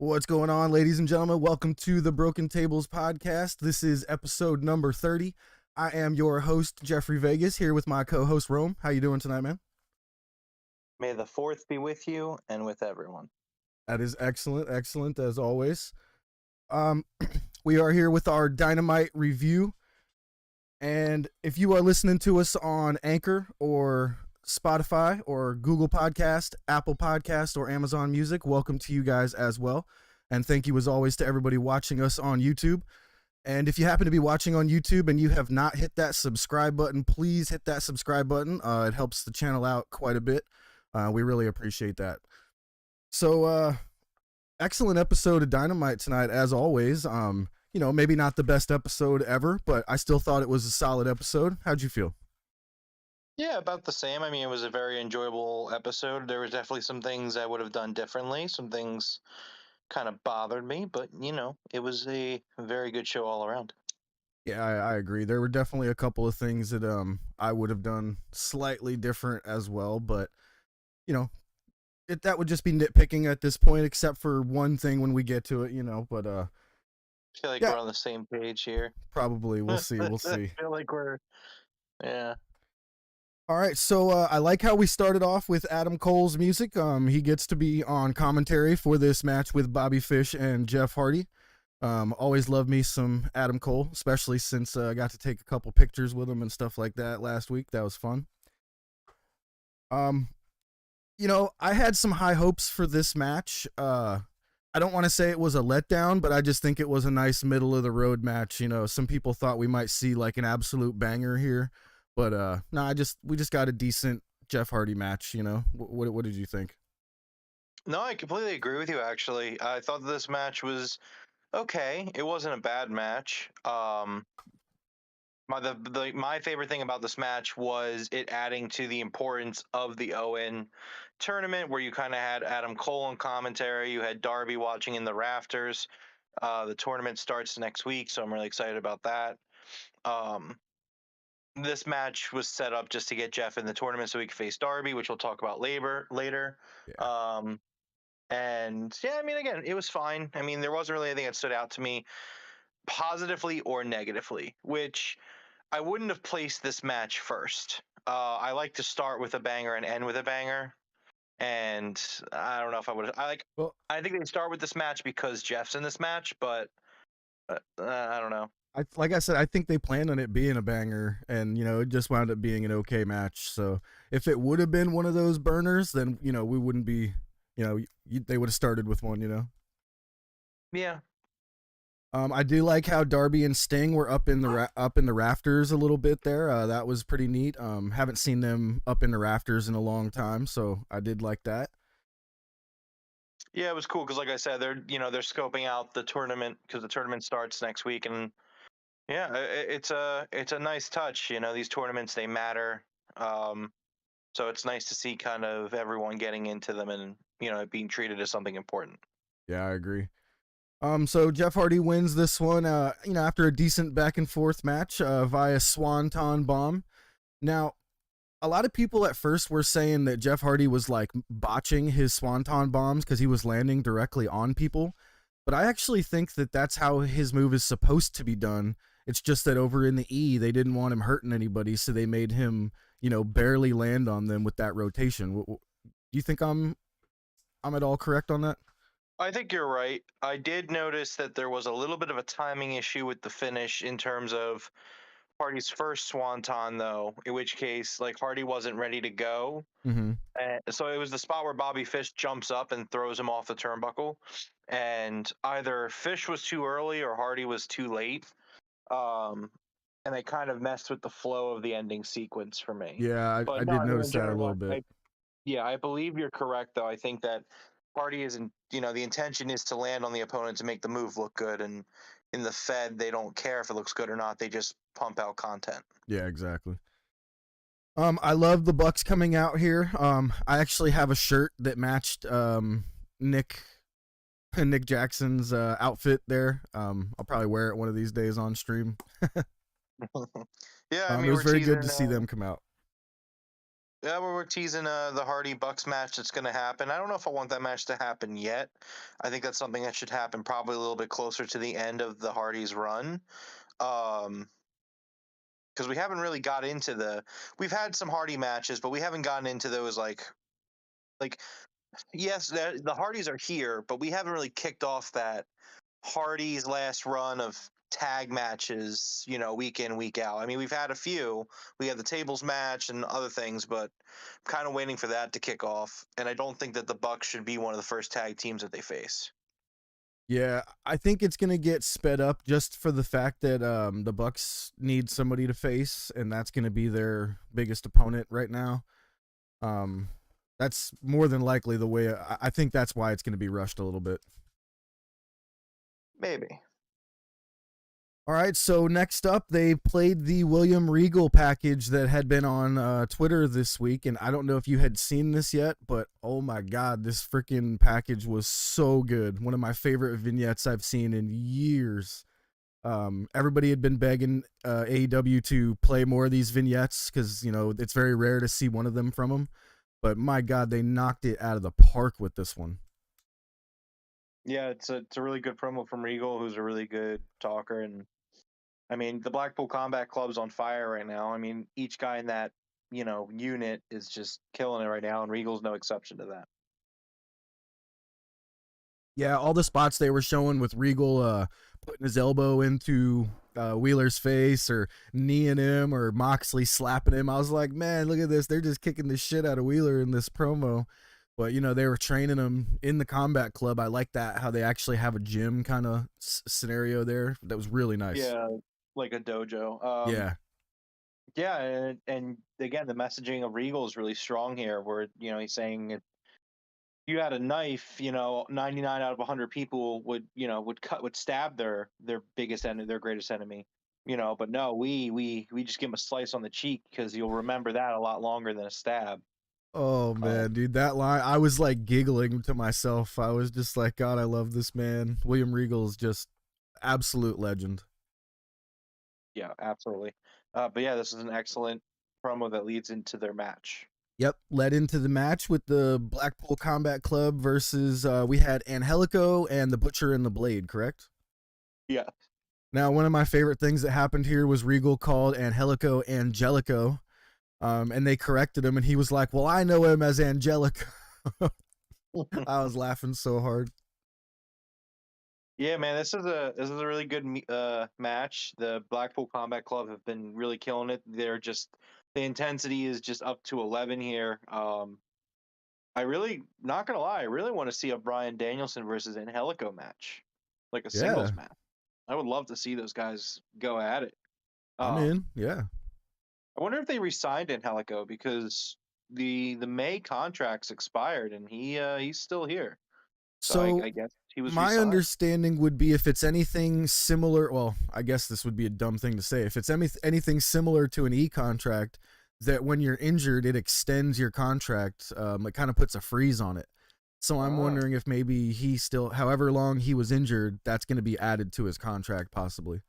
What's going on, ladies and gentlemen? Welcome to the Broken Tables podcast. This is episode number 30. I am your host, Jeffrey Vegas, here with my co-host, Rome. How you doing tonight, man? May the fourth be with you and with everyone. That is excellent as always. Um, we are here with our Dynamite review, and if you are listening to us on Anchor or Spotify or Google Podcast, Apple Podcast, or Amazon Music, welcome to you guys as well. And thank you as always to everybody watching us on YouTube. And if you happen to be watching on YouTube and you have not hit that subscribe button, please hit that subscribe button. It helps the channel out quite a bit. We really appreciate that. So, excellent episode of Dynamite tonight, as always. Maybe not the best episode ever, but I still thought it was a solid episode. How'd you feel? Yeah, about the same. I mean, it was a very enjoyable episode. There was definitely some things I would have done differently. Some things kind of bothered me, but it was a very good show all around. Yeah, I agree. There were definitely a couple of things that I would have done slightly different as well, but that would just be nitpicking at this point, except for one thing when we get to it, but I feel like yeah, we're on the same page here. probably we'll see. I feel like yeah. All right, so I like how we started off with Adam Cole's music. He gets to be on commentary for this match with Bobby Fish and Jeff Hardy. Always love me some Adam Cole, especially since I got to take a couple pictures with him and stuff like that last week. That was fun. I had some high hopes for this match. I don't want to say it was a letdown, but I just think it was a nice middle of the road match. Some people thought we might see like an absolute banger here. But no, we just got a decent Jeff Hardy match. What did you think? No, I completely agree with you. Actually, I thought this match was okay. It wasn't a bad match. My favorite thing about this match was it adding to the importance of the Owen tournament, where you kind of had Adam Cole on commentary, you had Darby watching in the rafters. The tournament starts next week, so I'm really excited about that. This match was set up just to get Jeff in the tournament so he could face Darby, which we'll talk about later. Yeah. And yeah, I mean, again, it was fine. I mean, there wasn't really anything that stood out to me positively or negatively, which I wouldn't have placed this match first. I like to start with a banger and end with a banger. And I don't know if I would. I think they start with this match because Jeff's in this match, but I don't know. Like I said, I think they planned on it being a banger, and it just wound up being an okay match. So if it would have been one of those burners, then we wouldn't be. They would have started with one. Yeah. I do like how Darby and Sting were up in the rafters a little bit there. That was pretty neat. Haven't seen them up in the rafters in a long time, so I did like that. Yeah, it was cool because, like I said, they're scoping out the tournament because the tournament starts next week, and yeah, it's a nice touch. These tournaments, they matter, so it's nice to see kind of everyone getting into them and being treated as something important. Yeah, I agree. So Jeff Hardy wins this one, after a decent back and forth match via Swanton Bomb. Now, a lot of people at first were saying that Jeff Hardy was like botching his Swanton Bombs because he was landing directly on people. But I actually think that that's how his move is supposed to be done. It's just that over in the E, they didn't want him hurting anybody, so they made him, barely land on them with that rotation. Do you think I'm at all correct on that? I think you're right. I did notice that there was a little bit of a timing issue with the finish in terms of Hardy's first swanton, though, in which case, like, Hardy wasn't ready to go. Mm-hmm. So it was the spot where Bobby Fish jumps up and throws him off the turnbuckle. And either Fish was too early or Hardy was too late. And they kind of messed with the flow of the ending sequence for me. Yeah, I did notice that a little bit. I believe you're correct, though. I think that Hardy isn't, the intention is to land on the opponent to make the move look good. And in the Fed, they don't care if it looks good or not. They just pump out content. Yeah, exactly. I love the Bucks coming out here. I actually have a shirt that matched Nick Jackson's outfit there. I'll probably wear it one of these days on stream. Yeah, I mean, it was very good to see them come out. Yeah, we're teasing the Hardy Bucks match that's going to happen. I don't know if I want that match to happen yet. I think that's something that should happen probably a little bit closer to the end of the Hardys run. Um, because we haven't really got into we've had some Hardy matches, but we haven't gotten into those like yes, the Hardys are here, but we haven't really kicked off that Hardy's last run of tag matches, week in, week out. I mean, we've had a few. We had the tables match and other things, but I'm kind of waiting for that to kick off. And I don't think that the Bucks should be one of the first tag teams that they face. Yeah, I think it's gonna get sped up just for the fact that the Bucks need somebody to face, and that's gonna be their biggest opponent right now. Um, that's more than likely the way. I think that's why it's gonna be rushed a little bit. Maybe. All right, so next up, they played the William Regal package that had been on Twitter this week, and I don't know if you had seen this yet, but oh my god, this freaking package was so good. One of my favorite vignettes I've seen in years. Everybody had been begging AEW to play more of these vignettes because it's very rare to see one of them from them. But my god, they knocked it out of the park with this one. Yeah, it's a really good promo from Regal, who's a really good talker, and I mean the Blackpool Combat Club's on fire right now. I mean each guy in that unit is just killing it right now, and Regal's no exception to that. Yeah, all the spots they were showing with Regal putting his elbow into Wheeler's face or kneeing him or Moxley slapping him. I was like, man, look at this. They're just kicking the shit out of Wheeler in this promo. But, they were training him in the combat club. I like that, how they actually have a gym kind of scenario there. That was really nice. Yeah, like a dojo. Yeah. Yeah, and again, the messaging of Regal is really strong here, where he's saying if you had a knife, 99 out of 100 people would stab their biggest enemy, their greatest enemy, but no, we just give him a slice on the cheek because you'll remember that a lot longer than a stab. Oh, Um, man, dude, that line, I was like giggling to myself. I was just like, God, I love this man. William Regal is just absolute legend. yeah, absolutely. But yeah, this is an excellent promo that leads into their match. Yep, led into the match with the Blackpool Combat Club versus we had Angelico and the Butcher and the Blade, correct? Yeah. Now, one of my favorite things that happened here was Regal called Angelico Angelico, and they corrected him, and he was like, "Well, I know him as Angelico." I was laughing so hard. Yeah, man, this is a really good match. The Blackpool Combat Club have been really killing it. The intensity is just up to 11 here. I really, not gonna lie, I really want to see a Bryan Danielson versus Angelico match, like a Yeah, singles match. I would love to see those guys go at it. I'm Um, in. Yeah. I wonder if they re-signed Angelico because the May contracts expired and he's still here. So So I guess he was my re-signed. understanding would be if it's anything similar, well, I guess this would be a dumb thing to say. If it's anything similar to an e-contract, that when you're injured, it extends your contract. It kind of puts a freeze on it. So I'm Ah. wondering if maybe he still, however long he was injured, that's going to be added to his contract, possibly.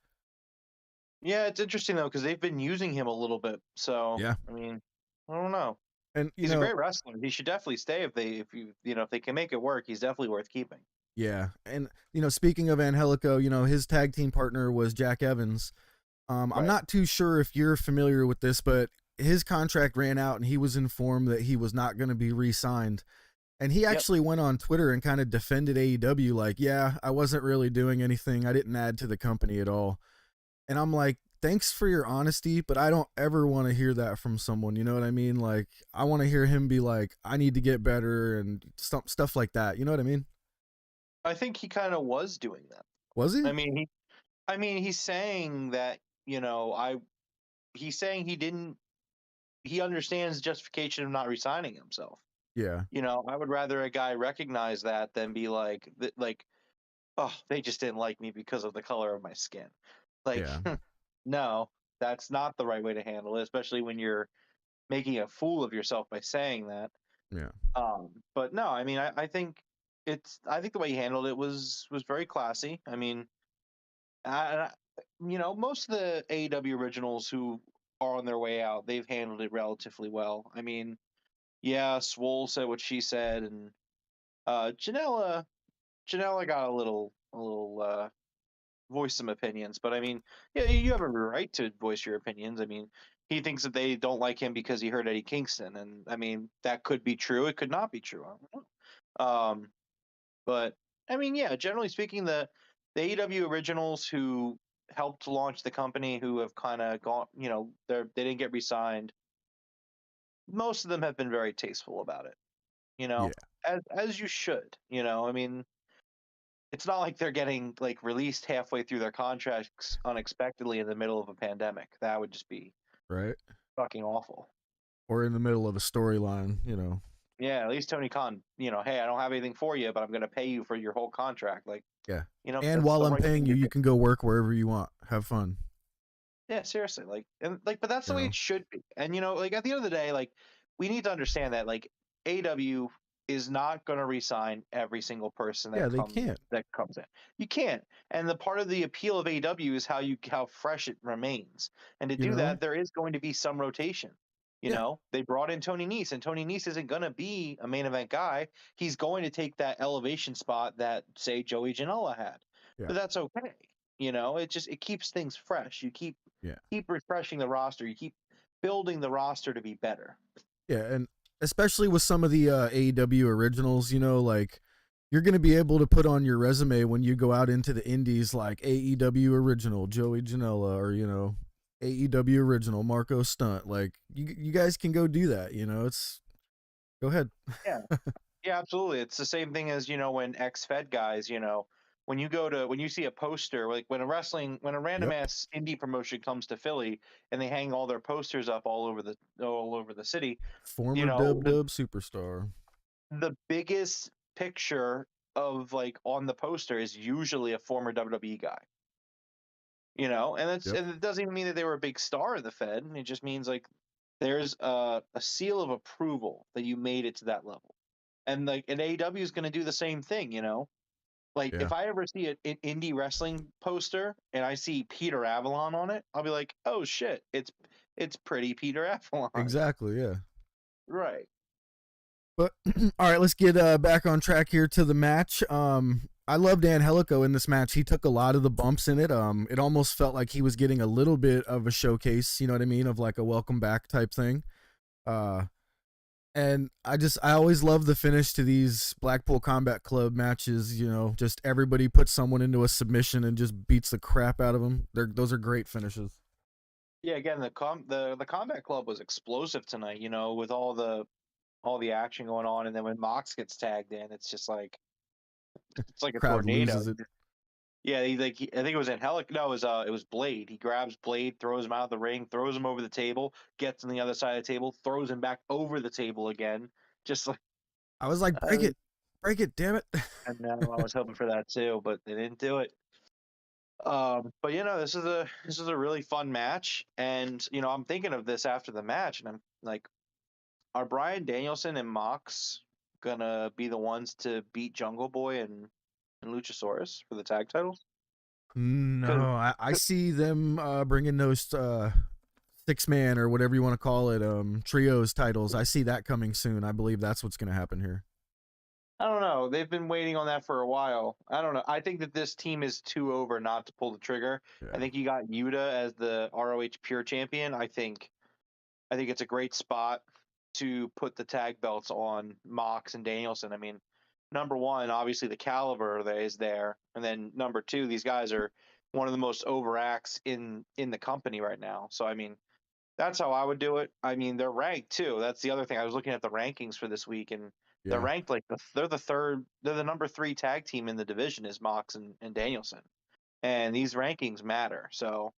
Yeah, it's interesting though because they've been using him a little bit. So Yeah. I mean, I don't know. And, He's a great wrestler. He should definitely stay if they can make it work. He's definitely worth keeping. yeah. And, speaking of Angelico, his tag team partner was Jack Evans. I'm Right. not too sure if you're familiar with this, but his contract ran out and he was informed that he was not going to be re signed. And he Yep. actually went on Twitter and kind of defended AEW, like, yeah, I wasn't really doing anything. I didn't add to the company at all. And I'm like, thanks for your honesty, but I don't ever want to hear that from someone. You know what I mean? Like, I want to hear him be like, I need to get better and stuff like that. You know what I mean? I think he kind of was doing that. Was he? I mean, he's saying that you know I he's saying he understands justification of not resigning himself. Yeah. I would rather a guy recognize that than be like, oh, they just didn't like me because of the color of my skin. Like, Yeah. no, that's not the right way to handle it, especially when you're making a fool of yourself by saying that. Yeah. But no, I mean, I think the way he handled it was very classy. I mean, I, most of the AEW originals who are on their way out. They've handled it relatively well. I mean, yeah, Swole said what she said, and Janela got a little voice some opinions. But I mean, yeah, you have a right to voice your opinions. I mean, he thinks that they don't like him because he hurt Eddie Kingston, and I mean that could be true. It could not be true. I don't know. But I mean, yeah, generally speaking, the AEW originals who helped launch the company, who have kind of gone, they didn't get re-signed. Most of them have been very tasteful about it, Yeah. as you should. I mean, it's not like they're getting like released halfway through their contracts unexpectedly in the middle of a pandemic. That would just be Right. fucking awful. Or in the middle of a storyline. Yeah, at least Tony Khan, hey, I don't have anything for you, but I'm going to pay you for your whole contract. Like, Yeah. And that's while the I'm right paying thing you, to do. you can go work wherever you want. Have fun. Yeah, seriously. But that's the You way know? it should be. And like at the end of the day, like we need to understand that like AW is not going to re-sign every single person Yeah, they can't. that comes in. You can't. And the part of the appeal of AW is how fresh it remains. And to You do know? that, there is going to be some rotation. Yeah. They brought in Tony Nese, and Tony Nese isn't going to be a main event guy. He's going to take that elevation spot that, say, Joey Janela had. Yeah. But that's okay. It keeps things fresh. You Yeah. keep refreshing the roster. You keep building the roster to be better. Yeah, and especially with some of the AEW originals, like you're going to be able to put on your resume when you go out into the indies like AEW original Joey Janela or AEW original Marco Stunt. Like you guys can go do that, it's go ahead. Yeah. Yeah, absolutely. It's the same thing as, when ex-Fed guys, when you see a poster, like when a random Yep. ass indie promotion comes to Philly and they hang all their posters up all over the city, Former the superstar. the biggest picture of like on the poster is usually a former WWE guy. And Yep. it doesn't even mean that they were a big star in the Fed. It just means like there's a seal of approval that you made it to that level. And like an AEW is going to do the same thing. Like Yeah. if I ever see an indie wrestling poster and I see Peter Avalon on it, I'll be like, oh shit, it's pretty Peter Avalon. Exactly, yeah. Right. But all right, let's get back on track here to the match. I loved Angelico in this match. He took a lot of the bumps in it. It almost felt like he was getting a little bit of a showcase, you know what I mean, of like a welcome back type thing. And I always love the finish to these Blackpool Combat Club matches. Just everybody puts someone into a submission and just beats the crap out of them. Those are great finishes. Yeah. Again, the Combat Club was explosive tonight. With all the action going on, and then when Mox gets tagged in, it's just like it's like a Crowd tornado. loses it. Yeah, I think it was Angelic. No, it was Blade. He grabs Blade, throws him out of the ring, throws him over the table, gets on the other side of the table, throws him back over the table again. Just like I was like, break it, damn it. I know, I was hoping for that too, but they didn't do it. But this is a really fun match, and I'm thinking of this after the match, and I'm like, are Bryan Danielson and Mox gonna be the ones to beat Jungle Boy and Luchasaurus for the tag titles? Because No, I see them bringing those 6-man or whatever you want to call it, trios titles. I see that coming soon. I believe that's what's going to happen here. I don't know. They've been waiting on that for a while. I don't know. I think that this team is too over not to pull the trigger. Yeah. I think you got Yuta as the ROH Pure Champion. I think it's a great spot to put the tag belts on Mox and Danielson. I mean, number one, obviously the caliber that is there, and then number two, these guys are one of the most over acts in the company right now. So I mean, that's how I would do it. I mean, they're ranked too. That's the other thing. I was looking at the rankings for this week, and they're Yeah. ranked like they're the number 3 tag team in the division is Mox and Danielson, and these rankings matter. So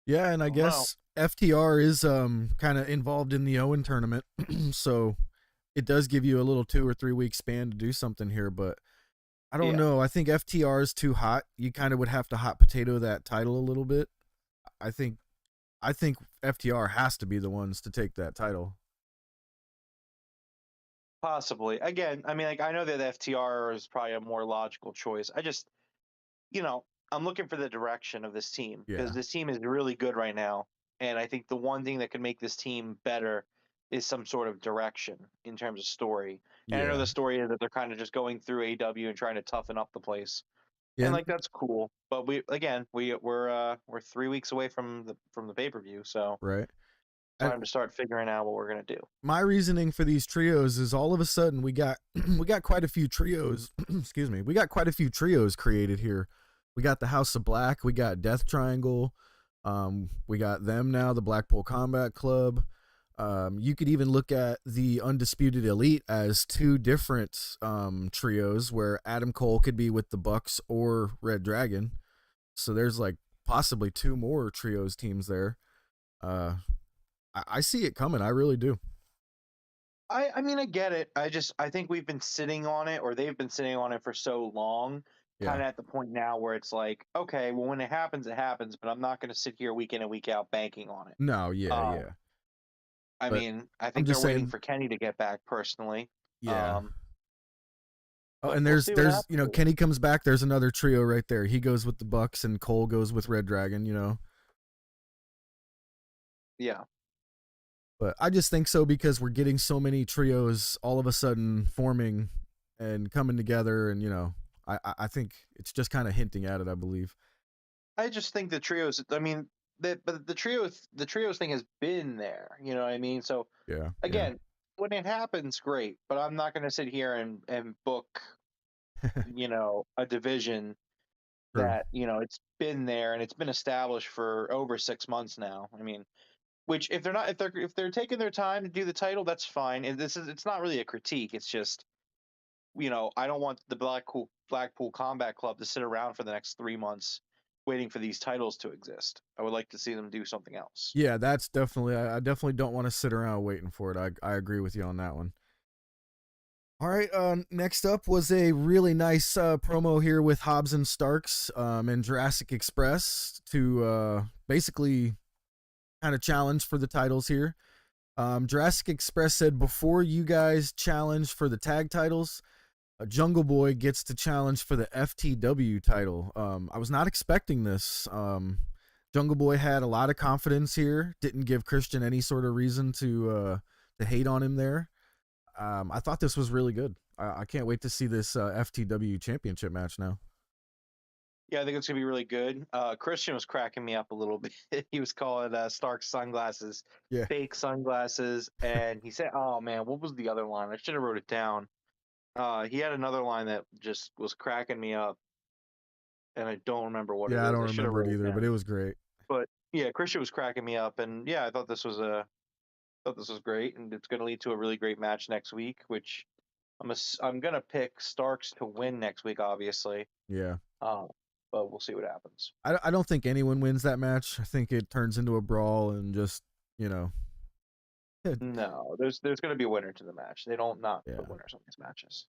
Yeah, and I I don't know. guess FTR is kind of involved in the Owen tournament, so it does give you a little 2 or 3 week span to do something here, but I don't Yeah. know. I think FTR is too hot. You kind of would have to hot potato that title a little bit. I think FTR has to be the ones to take that title. Possibly. Again, I mean, like I know that FTR is probably a more logical choice. I just, I'm looking for the direction of this team because Yeah. this team is really good right now, And I think the one thing that could make this team better is some sort of direction in terms of story. And I know Yeah. the story is that they're kind of just going through AEW and trying to toughen up the place, and Yeah. like that's cool. But we're 3 weeks away from the pay-per-view, so Right. And time to start figuring out what we're gonna do. my reasoning for these trios is all of a sudden we got we got quite a few trios. Excuse me. We got quite a few trios created here. We got the House of Black. We got Death Triangle. We got them now, the Blackpool Combat Club. You could even look at the Undisputed Elite as two different trios where Adam Cole could be with the Bucks or Red Dragon. So there's like possibly two more trios teams there. I see it coming. I really do. I mean I get it. I think we've been sitting on it, or they've been sitting on it for so long, Yeah. kind of at the point now where it's like, okay, well when it happens, but I'm not gonna sit here week in and week out banking on it. No, yeah, Um, yeah. I But mean, I I'm think they're just waiting saying, for Kenny to get back personally. yeah. Um, Oh, but and we'll there's see what there's happens. Kenny comes back. There's another trio right there. He goes with the Bucks, and Cole goes with Red Dragon. Yeah. But I just think so because we're getting so many trios all of a sudden forming and coming together, and I think it's just kind of hinting at it. I believe. I just think the trios. I mean, but the trios thing has been there. You know what I mean? So Yeah, yeah, again, when it happens, great. But I'm not going to sit here and book a division true. that it's been there and it's been established for over 6 months now. I mean, which if they're taking their time to do the title, that's fine. And it's not really a critique. It's just I don't want the Blackpool Combat Club to sit around for the next 3 months waiting for these titles to exist. I would like to see them do something else. Yeah, that's definitely. I definitely don't want to sit around waiting for it. I agree with you on that one. All right. Next up was a really nice promo here with Hobbs and Starks and Jurassic Express to basically kind of challenge for the titles here. Jurassic Express said before you guys challenge for the tag titles, Jungle Boy gets to challenge for the FTW title. I was not expecting this. Jungle Boy had a lot of confidence here. Didn't give Christian any sort of reason to hate on him there. I thought this was really good. I can't wait to see this FTW championship match now. Yeah, I think it's gonna be really good. Christian was cracking me up a little bit. He was calling Stark sunglasses Yeah. fake sunglasses, and he said, "Oh man, what was the other line? I should have wrote it down." He had another line that just was cracking me up, and I don't remember what it Yeah, I is. don't I should have remember it wrote it either, but down. it was great. But yeah, Christian was cracking me up, and yeah, I thought this was great, and it's going to lead to a really great match next week. Which I'm going to pick Starks to win next week, obviously. Yeah. Um, but we'll see what happens. I don't think anyone wins that match. I think it turns into a brawl and just, you know. Yeah. No, there's going to be a winner to the match. They don't not Yeah. put winners on these matches.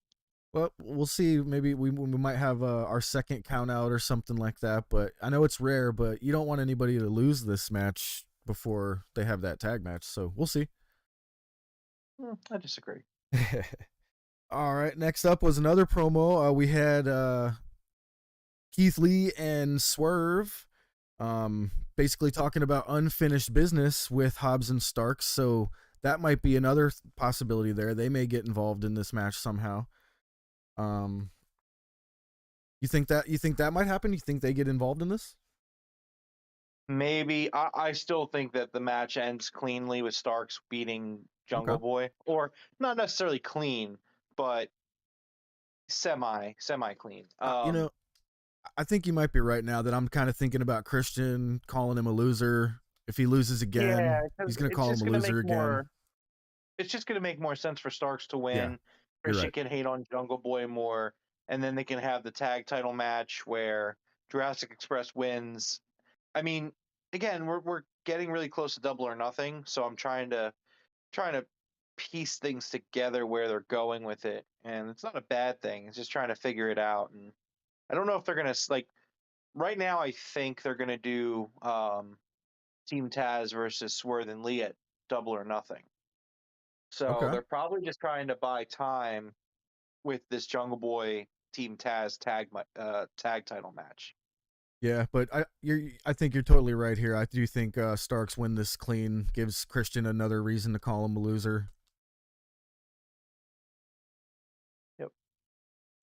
Well, we'll see. Maybe we might have our second count out or something like that. But I know it's rare, but you don't want anybody to lose this match before they have that tag match. So we'll see. I disagree. All right. Next up was another promo. We had Keith Lee and Swerve basically talking about unfinished business with Hobbs and Starks. So that might be another possibility there. They may get involved in this match somehow. You think that might happen? You think they get involved in this? Maybe I still think that the match ends cleanly with Starks beating Okay. Jungle Boy, or not necessarily clean, but semi clean. You know, I think you might be right now that I'm kind of thinking about Christian calling him a loser. If he loses Yeah, again, because he's gonna call him a loser again. it's just gonna make more sense for Starks to Yeah, win. you're Christian right. can hate on Jungle Boy more, and then they can have the tag title match where Jurassic Express wins. I mean, again, we're getting really close to Double or Nothing, so I'm trying to piece things together where they're going with it, and it's not a bad thing. It's just trying to figure it out, and I don't know if they're gonna like right now. I think they're gonna do Team Taz versus Swerve and Lee at Double or Nothing. So Okay. they're probably just trying to buy time with this Jungle Boy Team Taz tag title match. Yeah, but I think you're totally right here. I do think Starks win this clean, gives Christian another reason to call him a loser. Yep.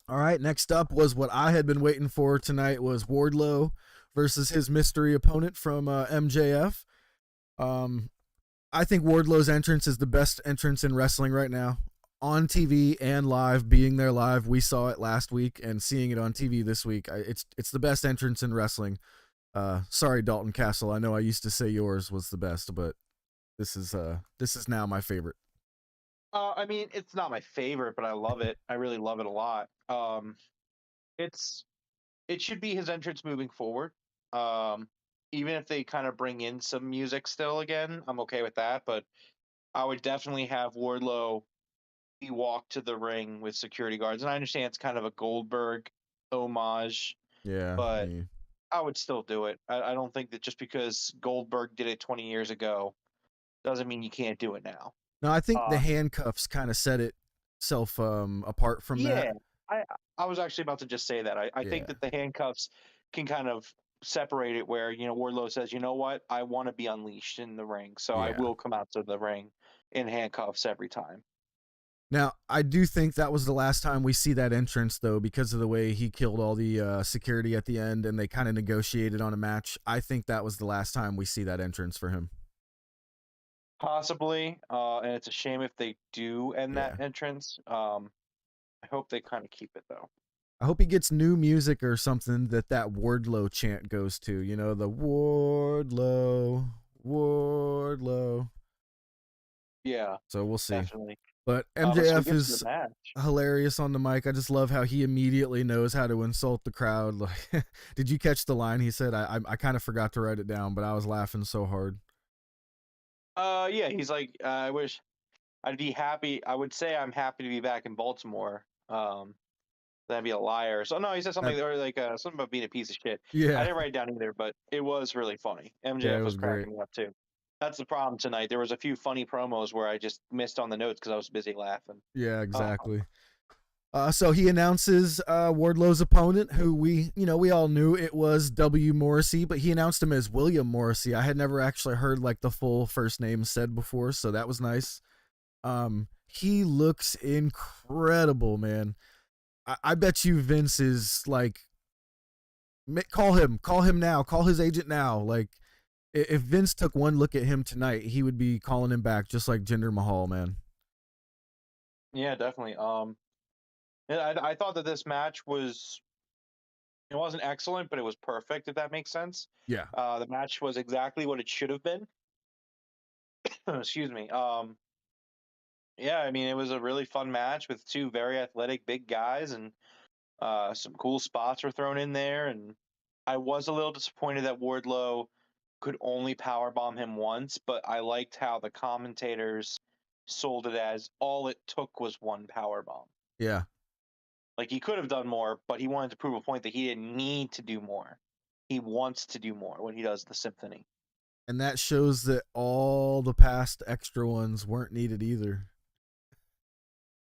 All right, next up was what I had been waiting for tonight was Wardlow versus his mystery opponent from MJF. Um, I think Wardlow's entrance is the best entrance in wrestling right now. On TV and live, being there live, we saw it last week, and seeing it on TV this week, it's the best entrance in wrestling. Sorry, Dalton Castle. I know I used to say yours was the best, but this is now my favorite. I mean, it's not my favorite, but I love it. I really love it a lot. It's it should be his entrance moving forward. Um, Even if they kind of bring in some music still again, I'm okay with that. But I would definitely have Wardlow be walk to the ring with security guards. And I understand it's kind of a Goldberg homage, Yeah, but I would still do it. I don't think that just because Goldberg did it 20 years ago doesn't mean you can't do it now. no, I think the Uh, handcuffs kind of set itself apart from that. yeah, I I was actually about to just say that. I think Yeah, that the handcuffs can kind of separate it where, Wardlow says, you know what, I want to be unleashed in the ring, so I yeah. will come out to the ring in handcuffs every time. Now, I do think that was the last time we see that entrance, though, because of the way he killed all the security at the end and they kind of negotiated on a match. I think that was the last time we see that entrance for him. Possibly, and it's a shame if they do end that Yeah. entrance. I hope they kind of keep it though. I hope he gets new music or something that Wardlow chant goes to. You know, the Wardlow, Wardlow. Yeah, So we'll see. definitely. But So we MJF get to the is match. hilarious on the mic. I just love how he immediately knows how to insult the crowd. Like, did you catch the line he said? I kind of forgot to write it down, but I was laughing so hard. Yeah, he's like, I wish I'd be happy. I would say I'm happy to be back in Baltimore. That'd be a liar. So no, he said That, something or like something about being a piece of shit. I yeah, didn't write it down either, but it was really funny. yeah, it MJF was was great. cracking me up too. That's the problem tonight. There was a few funny promos where I just missed on the notes because I was busy laughing. Yeah, Um, exactly. So he announces Wardlow's opponent, who we all knew it was W. Morrissey, but he announced him as William Morrissey. I had never actually heard like the full first name said before, so that was nice. He looks incredible, man. I bet you Vince is like, call him now, call his agent now. Like, if Vince took one look at him tonight, he would be calling him back, just like Jinder Mahal, man. yeah, definitely. And I thought that this match was it wasn't excellent, but it was perfect. If that makes sense. Yeah, The match was exactly what it should have been. Excuse me. Yeah, I mean, it was a really fun match with two very athletic big guys, and some cool spots were thrown in there. And I was a little disappointed that Wardlow could only powerbomb him once, but I liked how the commentators sold it as all it took was one powerbomb. yeah. Like he could have done more, but he wanted to prove a point that he didn't need to do more. He wants to do more when he does the symphony. And that shows that all the past extra ones weren't needed either.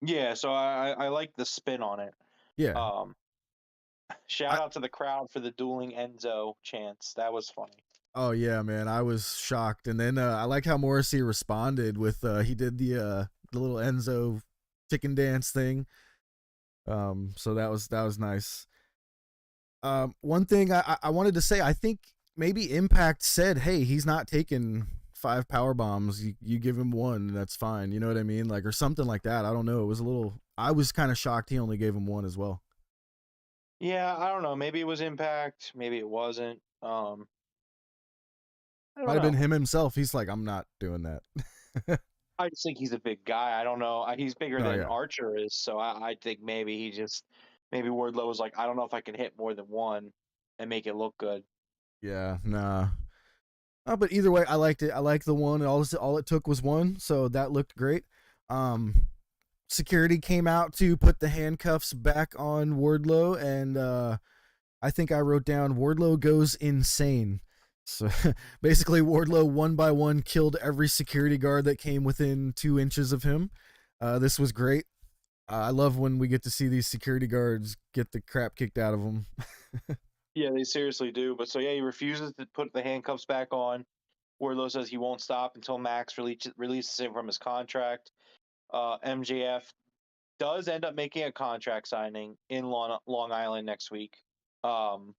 Yeah, so I like the spin on it. Yeah. Um, Shout I out to the crowd for the dueling Enzo chants. That was funny. Oh yeah, man. I was shocked. And then I like how Morrissey responded with he did the little Enzo chicken dance thing. So that was nice. One thing I wanted to say, I think maybe Impact said, "Hey, he's not taking 5 power bombs. You give him one, and that's fine." You know what I mean? Like, or something like that. I don't know. It was a little. I was kind of shocked he only gave him one as well. Yeah, I don't know. Maybe it was Impact. Maybe it wasn't. I Might don't have been know. him himself. He's like, I'm not doing that. I just think he's a big guy. I don't know. He's bigger Oh than yeah, Archer is, so I think maybe maybe Wardlow was like, I don't know if I can hit more than one and make it look good. yeah, nah. But either way, I liked it. I liked the one. All it took was one, so that looked great. Um, Security came out to put the handcuffs back on Wardlow, and I think I wrote down Wardlow goes insane. So basically, Wardlow one by one killed every security guard that came within 2 inches of him. This was great. I love when we get to see these security guards get the crap kicked out of them. Yeah, they seriously do. But so yeah, he refuses to put the handcuffs back on. Wardlow says he won't stop until Max releases him from his contract. MJF does end up making a contract signing in Long Island next week. Um,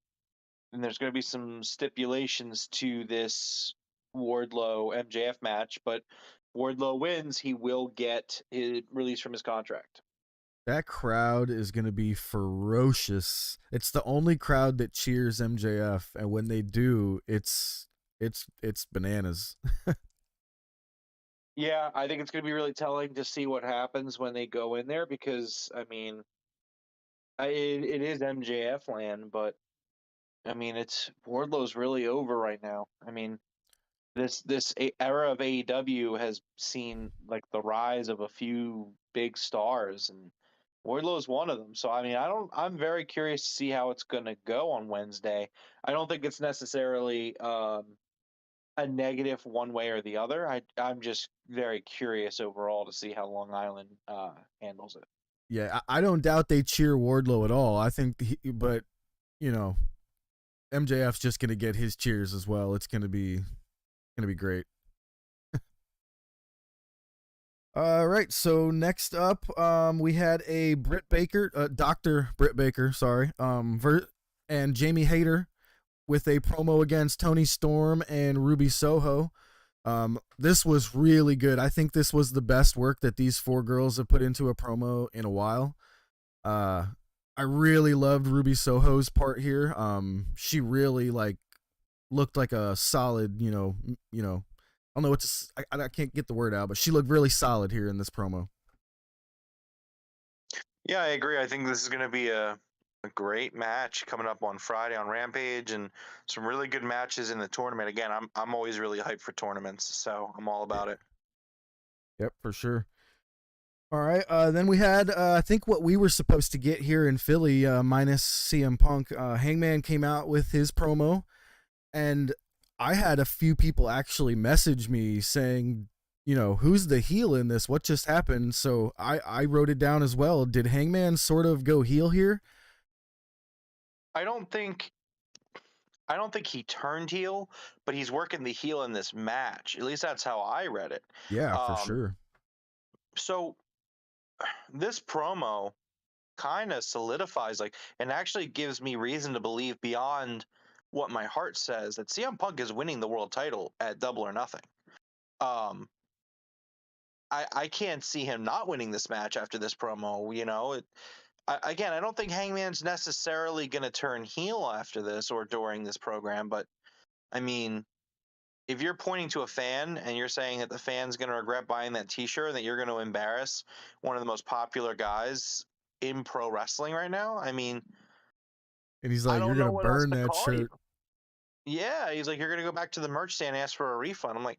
and there's going to be some stipulations to this Wardlow MJF match, but Wardlow wins, he will get his release from his contract. That crowd is going to be ferocious. It's the only crowd that cheers MJF, and when they do, it's bananas. Yeah, I think it's going to be really telling to see what happens when they go in there because, I mean, it is MJF land, but I mean, it's Wardlow's really over right now. I mean, era of AEW has seen like the rise of a few big stars, and Wardlow is one of them. So I mean, I'm very curious to see how it's going to go on Wednesday. I don't think it's necessarily a negative one way or the other. I'm just very curious overall to see how Long Island handles it. Yeah, I don't doubt they cheer Wardlow at all. I think, but you know, MJF's just gonna get his cheers as well. It's gonna be great. All right, so next up, we had a Britt Baker, Dr. Britt Baker, sorry, and Jamie Hayter with a promo against Tony Storm and Ruby Soho. This was really good. I think this was the best work that these four girls have put into a promo in a while. Uh, I really loved Ruby Soho's part here. She really looked like a solid, I don't know what to. I can't get the word out, but she looked really solid here in this promo. Yeah, I agree. I think this is going to be a great match coming up on Friday on Rampage, and some really good matches in the tournament. Again, I'm always really hyped for tournaments, so I'm all about it. Yep, for sure. All right. Then we had, I think, what we were supposed to get here in Philly, minus CM Punk. Hangman came out with his promo, and I had a few people actually message me saying, who's the heel in this? What just happened? So I wrote it down as well. Did Hangman sort of go heel here? I don't think I don't think he turned heel, but he's working the heel in this match. At least that's how I read it. Yeah, for Um, sure. so this promo kind of solidifies and actually gives me reason to believe beyond what my heart says that CM Punk is winning the world title at Double or Nothing. Um, I can't see him not winning this match after this promo. Again, I don't think Hangman's necessarily going to turn heel after this or during this program, but I mean, if you're pointing to a fan and you're saying that the fan's going to regret buying that T-shirt and that you're going to embarrass one of the most popular guys in pro wrestling right now, I mean, And he's I like, "You're don't gonna know what else burn to that call you. shirt." Yeah, he's like, you're going to go back to the merch stand and ask for a refund. I'm like,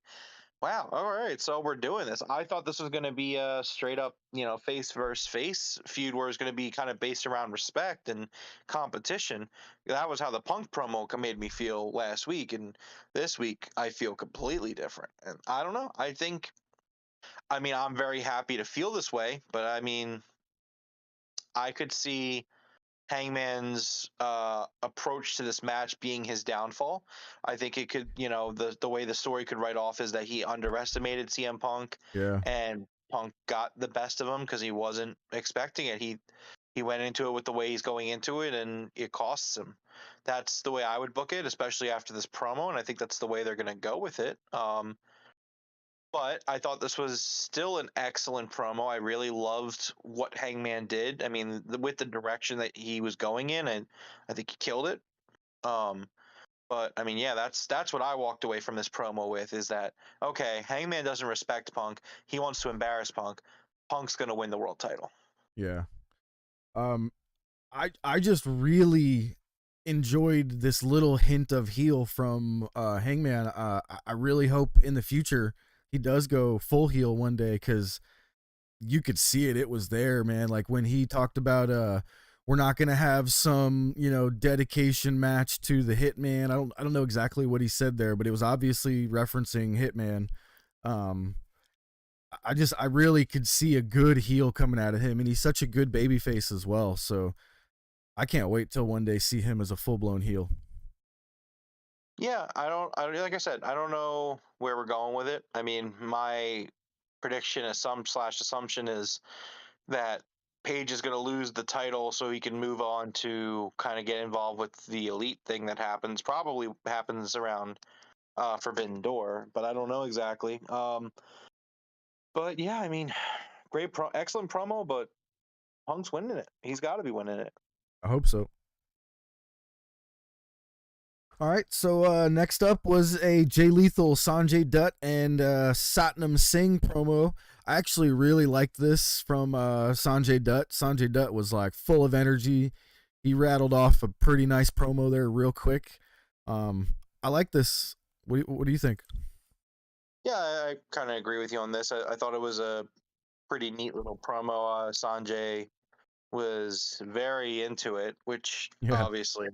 wow, all right, so we're doing this. I thought this was going to be a straight up, face versus face feud where it's going to be kind of based around respect and competition. That was how the Punk promo made me feel last week, and this week I feel completely different. And I don't know. I mean, I'm very happy to feel this way, but I mean, I could see Hangman's approach to this match being his downfall. I think it could, the way the story could write off is that he underestimated CM Punk, Yeah. and Punk got the best of him because he wasn't expecting it. He went into it with the way he's going into it, and it costs him. That's the way I would book it, especially after this promo, and I think that's the way they're going to go with it. But I thought this was still an excellent promo. I really loved what Hangman did. I mean, with the direction that he was going in, and I think he killed it. Um, but I mean, yeah, that's what I walked away from this promo with is that okay, Hangman doesn't respect Punk. He wants to embarrass Punk. Punk's gonna win the world title. Yeah. Um, I just really enjoyed this little hint of heel from Hangman. I really hope in the future he does go full heel one day because you could see it. It was there, man. Like when he talked about we're not gonna have some dedication match to the Hitman. I don't know exactly what he said there, but it was obviously referencing Hitman. Um, I really could see a good heel coming out of him, and he's such a good babyface as well. So I can't wait till one day see him as a full blown heel. Yeah, like I said, I don't know where we're going with it. I mean, my prediction assumption is that Page is going to lose the title so he can move on to kind of get involved with the elite thing that probably happens around Forbidden Door, but I don't know exactly. But yeah, I mean, excellent promo, but Punk's winning it. He's got to be winning it. I hope so. All right, so next up was a Jay Lethal, Sanjay Dutt, and Satnam Singh promo. I actually really liked this from Sanjay Dutt. Sanjay Dutt was like full of energy. He rattled off a pretty nice promo there real quick. I like this. What do you think? Yeah, I kind of agree with you on this. I thought it was a pretty neat little promo. Sanjay was very into it, which Yeah. obviously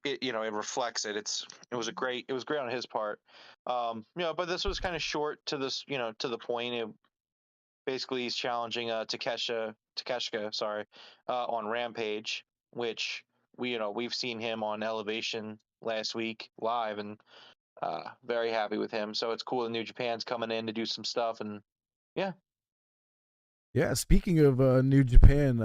it reflects it. It was great on his part. But this was kind of short to to the point. Basically, he's challenging Takeshka, sorry, on Rampage, which we've seen him on Elevation last week live, and very happy with him. So it's cool that New Japan's coming in to do some stuff, and yeah. Yeah, speaking of New Japan,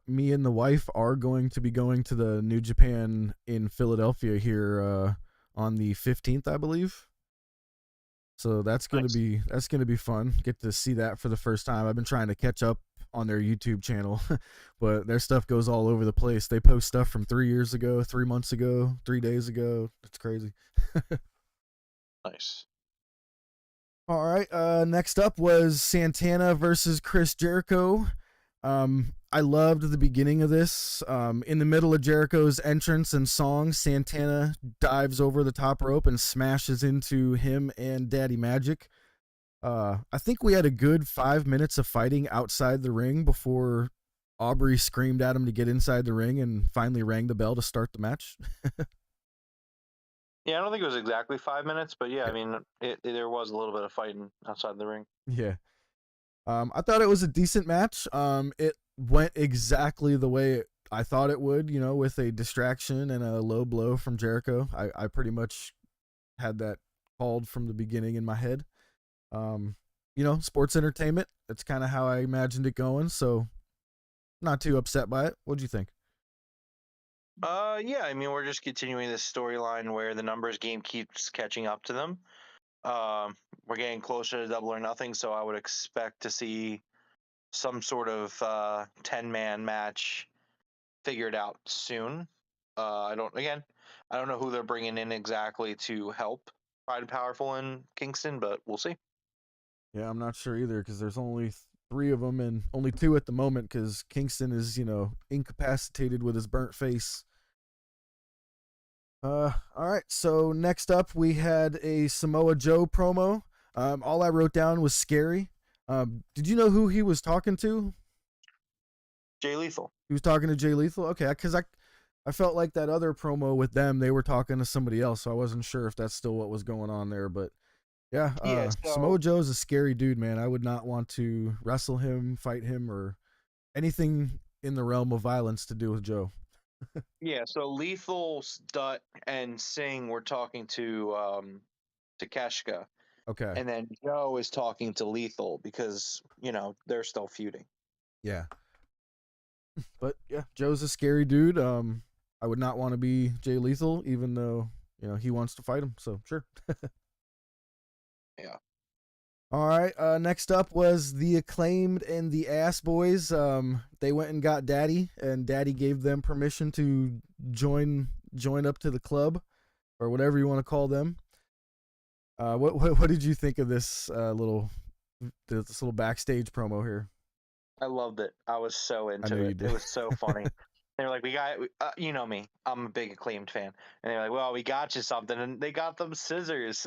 me and the wife are going to be going to the New Japan in Philadelphia here on the 15th, I believe. So that's gonna Nice. be fun. Get to see that for the first time. I've been trying to catch up on their YouTube channel, but their stuff goes all over the place. They post stuff from 3 years ago, 3 months ago, 3 days ago. It's crazy. Nice. All right. Next up was Santana versus Chris Jericho. I loved the beginning of this. In the middle of Jericho's entrance and song, Santana dives over the top rope and smashes into him and Daddy Magic. I think we had a good 5 minutes of fighting outside the ring before Aubrey screamed at him to get inside the ring and finally rang the bell to start the match. Yeah, I don't think it was exactly 5 minutes, but yeah, I Yeah. mean, there was a little bit of fighting outside the ring. Yeah. I thought it was a decent match. It went exactly the way I thought it would, with a distraction and a low blow from Jericho. I pretty much had that called from the beginning in my head. Sports entertainment. That's kind of how I imagined it going. So not too upset by it. What'd you think? Yeah, I mean, we're just continuing this storyline where the numbers game keeps catching up to them. We're getting closer to Double or Nothing, so I would expect to see some sort of 10-man match figured out soon. I don't know who they're bringing in exactly to help Pride and Powerful in Kingston, but we'll see. Yeah, I'm not sure either because there's only three of them and only two at the moment because Kingston is, incapacitated with his burnt face. All right. So next up, we had a Samoa Joe promo. All I wrote down was scary. Did you know who he was talking to? Jay Lethal. He was talking to Jay Lethal. Okay, because I felt like that other promo with them, they were talking to somebody else, so I wasn't sure if that's still what was going on there. But yeah, Yeah, Samoa so Joe's a scary dude, man. I would not want to wrestle him, fight him, or anything in the realm of violence to do with Joe. Lethal, Dutt, and Singh were talking to Keshka, Okay. and then Joe is talking to Lethal because they're still feuding. Yeah. But yeah, Joe's a scary dude. I would not want to be Jay Lethal, even though he wants to fight him. So sure. Yeah. All right. Next up was the Acclaimed and the Ass Boys. They went and got Daddy, and Daddy gave them permission to join up to the club, or whatever you want to call them. What did you think of this little backstage promo here? I loved it. I was so I into know you it. It did. was so funny. They were like, you know me. I'm a big Acclaimed fan. And they're like, well, we got you something. And they got them scissors.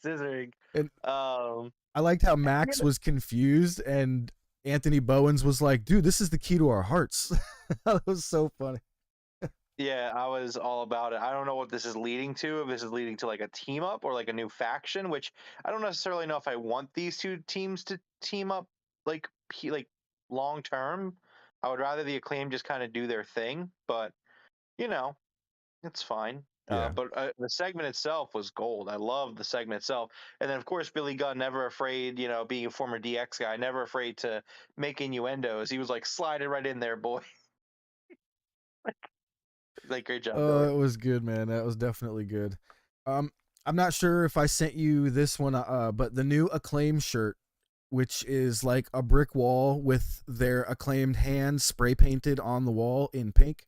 Scissoring. And Um, I liked how you Max know, was confused and Anthony Bowens was like, dude, this is the key to our hearts. That was so funny. yeah, I was all about it. I don't know what this is leading to. If this is leading to like a team up or like a new faction, which I don't necessarily know if I want these two teams to team up like long term. I would rather the Acclaim just kind of do their thing, but you know, it's fine. Yeah. But the segment itself was gold. I love the segment itself. And then, of course, Billy Gunn, never afraid, being a former DX guy, never afraid to make innuendos. He was like, slide it right in there, boy. Like, great job, Billy. It was good, man. That was definitely good. Um, I'm not sure if I sent you this one, but the new Acclaim shirt, which is like a brick wall with their acclaimed hands spray painted on the wall in pink.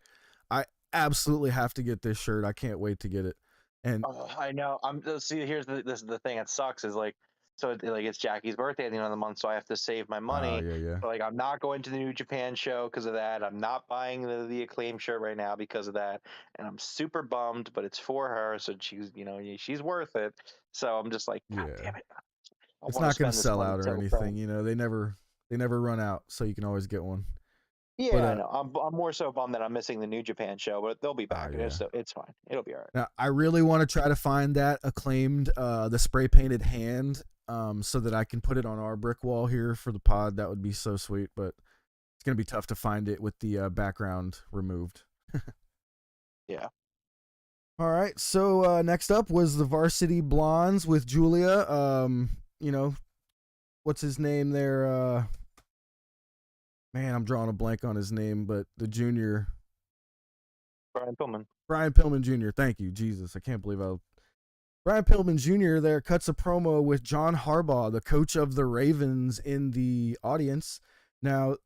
I absolutely have to get this shirt. I can't wait to get it. And Oh, I know. See. Here's this is the thing that sucks is like, so like it's Jackie's birthday at the end of the month, so I have to save my money. yeah. But like, I'm not going to the New Japan show because of that. I'm not buying the Acclaim shirt right now because of that, and I'm super bummed. But it's for her, so she's worth it. So I'm just like, God Yeah, damn it, I it's want to not going to spend this sell money out or so anything. bad. They never run out, so you can always get one. But Yeah, I know. I'm more so bummed that I'm missing the New Japan show, but they'll be back, and yeah. it's fine. It'll be all right. Now, I really want to try to find that acclaimed, the spray painted hand, so that I can put it on our brick wall here for the pod. That would be so sweet, but it's gonna be tough to find it with the background removed. Yeah. All right, so next up was the Varsity Blondes with Julia. What's his name there? Man, I'm drawing a blank on his name, but the junior. Brian Pillman. Brian Pillman Jr. Thank you, Jesus. I can't believe Brian Pillman Jr. there cuts a promo with John Harbaugh, the coach of the Ravens, in the audience. Now,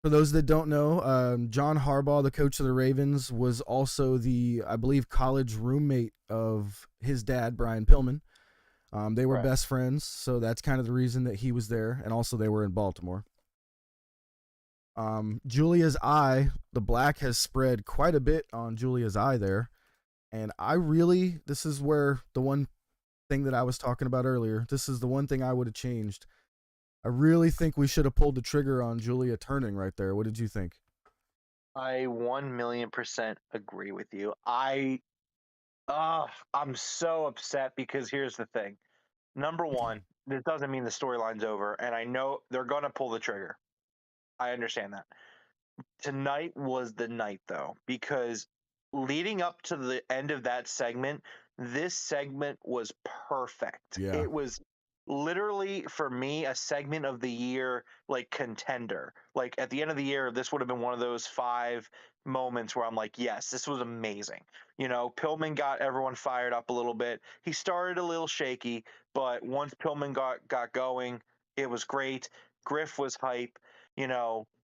for those that don't know, John Harbaugh, the coach of the Ravens, was also the, I believe, college roommate of his dad, Brian Pillman. They were Right. best friends, so that's kind of the reason that he was there, and also they were in Baltimore. Julia's eye, the black has spread quite a bit on Julia's eye there. And this is where the one thing that I was talking about earlier, this is the one thing I would have changed. I really think we should have pulled the trigger on Julia turning right there. What did you think? I 1,000,000% agree with you. I'm so upset because here's the thing. Number one, this doesn't mean the storyline's over, and I know they're gonna pull the trigger. I understand that. Tonight was the night though, because leading up to the end of that segment, this segment was perfect. Yeah. It was literally for me a segment of the year, like contender. Like at the end of the year, this would have been one of those 5 moments where I'm like, yes, this was amazing. Pillman got everyone fired up a little bit. He started a little shaky, but once Pillman got going, it was great. Griff was hype.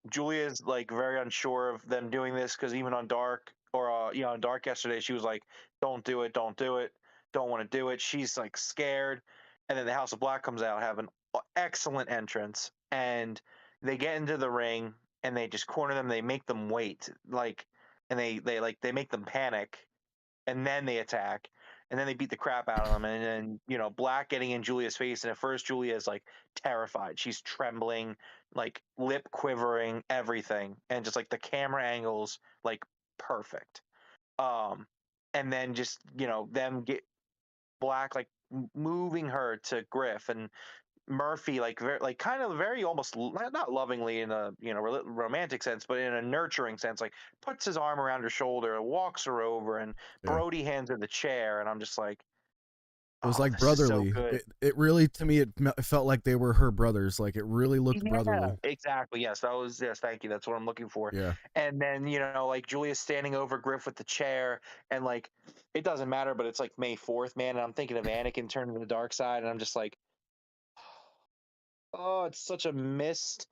Julia's like very unsure of them doing this because even on Dark on Dark yesterday, she was like, "Don't do it, don't do it, don't want to do it." She's like scared, and then the House of Black comes out, have an excellent entrance, and they get into the ring and they just corner them. They make them wait, and they make them panic, and then they attack, and then they beat the crap out of them, and then Black getting in Julia's face, and at first Julia is like terrified, she's trembling, like lip quivering, everything, and just like the camera angles, like perfect. And then just them get Black like moving her to Griff, and Murphy, like very, like kind of very almost not lovingly in a romantic sense, but in a nurturing sense, like puts his arm around her shoulder, walks her over, and Yeah. Brody hands her the chair, and I'm just like, It was oh, like this is so brotherly. good. It really, to me, it felt like they were her brothers. Like it really looked Yeah, brotherly. exactly. Yes, thank you. That's what I'm looking for. Yeah. And then like Julia's standing over Griff with the chair, and like it doesn't matter, but it's like May 4th, man, and I'm thinking of Anakin turning to the dark side, and I'm just like, oh, it's such a missed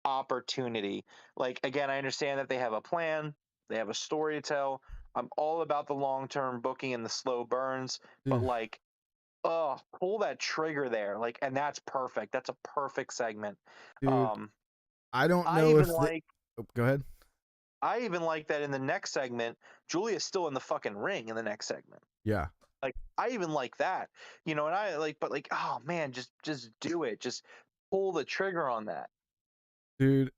opportunity. Like again, I understand that they have a plan, they have a story to tell. I'm all about the long-term booking and the slow burns, but Dude, like, oh, pull that trigger there, like, and that's perfect. That's a perfect segment. dude, Um, I don't I know even if the. like, Oh, go ahead. I even like that in the next segment, Julia's still in the fucking ring in the next segment. Yeah. Like, I even like that, and I like, but like, oh man, just do it, just pull the trigger on that. Dude,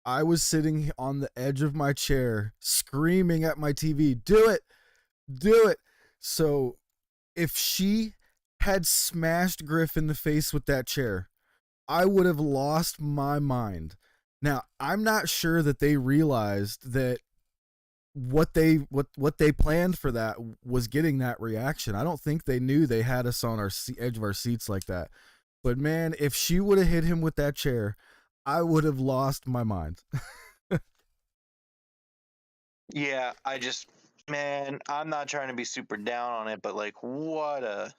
I was sitting on the edge of my chair screaming at my TV, do it, do it. So if she had smashed Griff in the face with that chair, I would have lost my mind. Now, I'm not sure that they realized that what they planned for that was getting that reaction. I don't think they knew they had us on our edge of our seats like that. But man, if she would have hit him with that chair, I would have lost my mind. Yeah, man, I'm not trying to be super down on it, but like, give,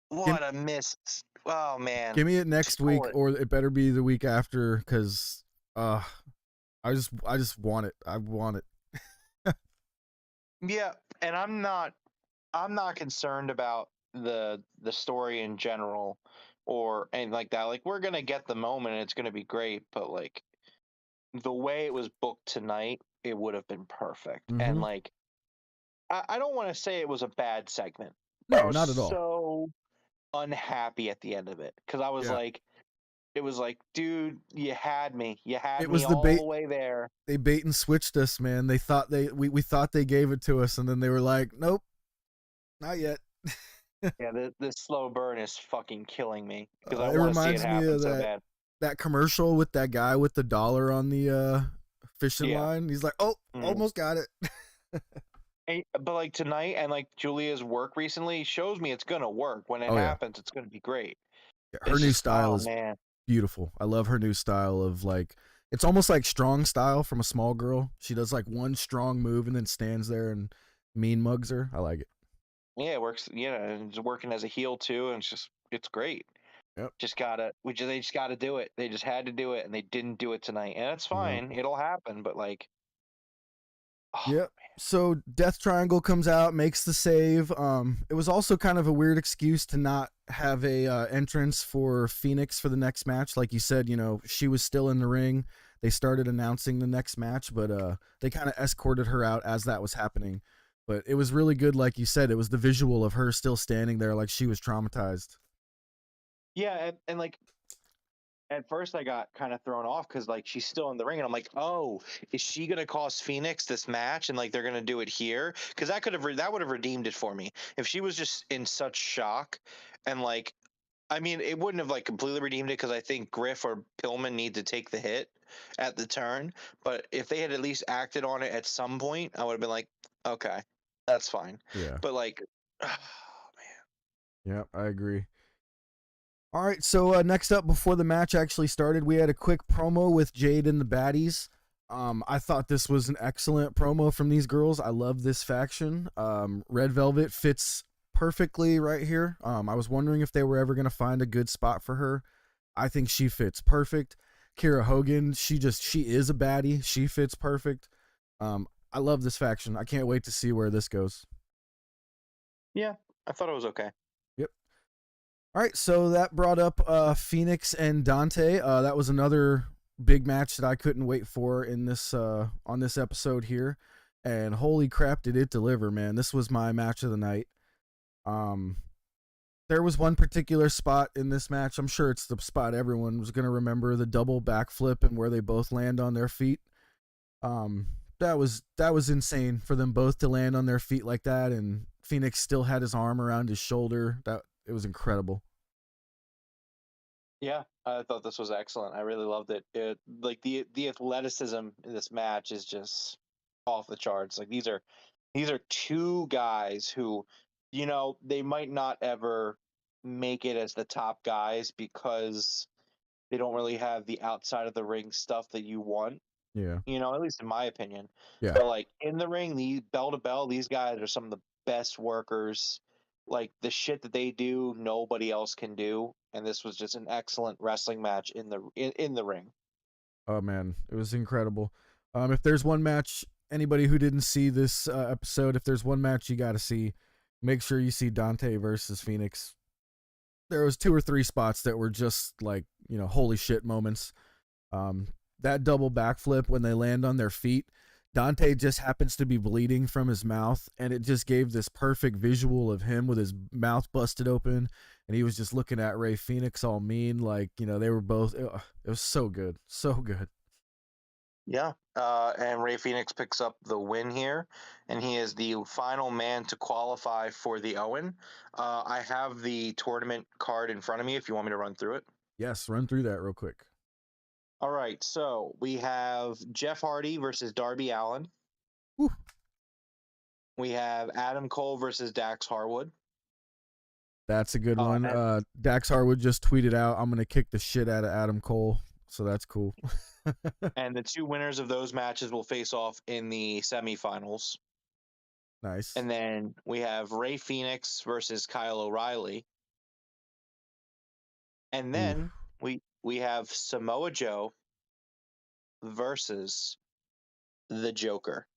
what a miss. Oh man, give me it just next pull week, it. or it better be the week after, because I just want it. I want it. Yeah, and I'm not concerned about the story in general or anything like that. Like, we're gonna get the moment and it's gonna be great, but like the way it was booked tonight, it would have been perfect. And Mm-hmm. like, I don't want to say it was a bad segment, but I No, was not at all. so unhappy at the end of it because I was Yeah, like, it was like, dude, you had me. You had it me was the all bait. the way there. They bait and switched us, man. They thought we thought they gave it to us, and then they were like, nope, not yet. Yeah, this slow burn is fucking killing me because I It want to see it reminds me happen of so bad. that commercial with that guy with the dollar on the fishing Yeah. line. He's like, "Oh, Mhm. almost got it." But like tonight and like Julia's work recently shows me it's gonna work. When it Oh yeah. happens, it's gonna be great. Her It's new just, style oh is man. beautiful. I love her new style of like it's almost like strong style from a small girl. She does like one strong move and then stands there and mean mugs her. I like it. Yeah, it works. Yeah, and it's working as a heel too, and it's great. Yep. They just gotta do it. They just had to do it, and they didn't do it tonight, and it's Yep. fine. It'll happen, but like, oh Yep. So Death Triangle comes out, makes the save. It was also kind of a weird excuse to not have a entrance for FENIX for the next match. Like you said, she was still in the ring. They started announcing the next match, but they kind of escorted her out as that was happening. But it was really good, like you said. It was the visual of her still standing there, like she was traumatized. yeah, and like at first I got kind of thrown off because like she's still in the ring, and I'm like, oh, is she gonna cost FENIX this match, and like they're gonna do it here? Because that would have redeemed it for me if she was just in such shock, and like, I mean, it wouldn't have like completely redeemed it because I think Griff or Pillman need to take the hit at the turn. But if they had at least acted on it at some point, I would have been like, okay, that's fine. Yeah. But like, oh, Yeah, I agree. All right, so next up, before the match actually started, we had a quick promo with Jade and the Baddies. I thought this was an excellent promo from these girls. I love this faction. Red Velvet fits perfectly right here. I was wondering if they were ever going to find a good spot for her. I think she fits perfect. Kira Hogan, she is a baddie. She fits perfect. I love this faction. I can't wait to see where this goes. yeah, I thought it was okay. Yep. All right, so that brought up FENIX and Dante. That was another big match that I couldn't wait for in this on this episode here. And holy crap, did it deliver, man. This was my match of the night. Um there was one particular spot in this match. I'm sure it's the spot everyone was going to remember, the double backflip and where they both land on their feet. Um that was insane for them both to land on their feet like that, and FENIX still had his arm around his shoulder. That it was incredible. Yeah, I thought this was excellent. I really loved it. It like the athleticism in this match is just off the charts. Like these are two guys who, they might not ever make it as the top guys because they don't really have the outside of the ring stuff that you want, Yeah. at least in my opinion. Yeah. But like in the ring, these bell to bell, these guys are some of the best workers. Like the shit that they do, nobody else can do. And this was just an excellent wrestling match in the ring. Oh man, it was incredible. If there's one match, anybody who didn't see this episode, if there's one match you got to see, make sure you see Dante versus FENIX. There was 2 or 3 spots that were just like holy shit moments. Um, that double backflip when they land on their feet, Dante just happens to be bleeding from his mouth, and it just gave this perfect visual of him with his mouth busted open, and he was just looking at Ray FENIX all mean, like they were both. It was so good, so good. Yeah. And Ray Phoenix picks up the win here, and he is the final man to qualify for the Owen. I have the tournament card in front of me if you want me to run through it. Yes, run through that real quick. All right, so we have Jeff Hardy versus Darby Allin. Whew. We have Adam Cole versus Dax Harwood. That's a good one. Dax Harwood just tweeted out, "I'm gonna kick the shit out of Adam Cole," so that's cool. And the two winners of those matches will face off in the semifinals. Nice. And then we have Ray Phoenix versus Kyle O'Reilly. And then we have Samoa Joe versus the Joker.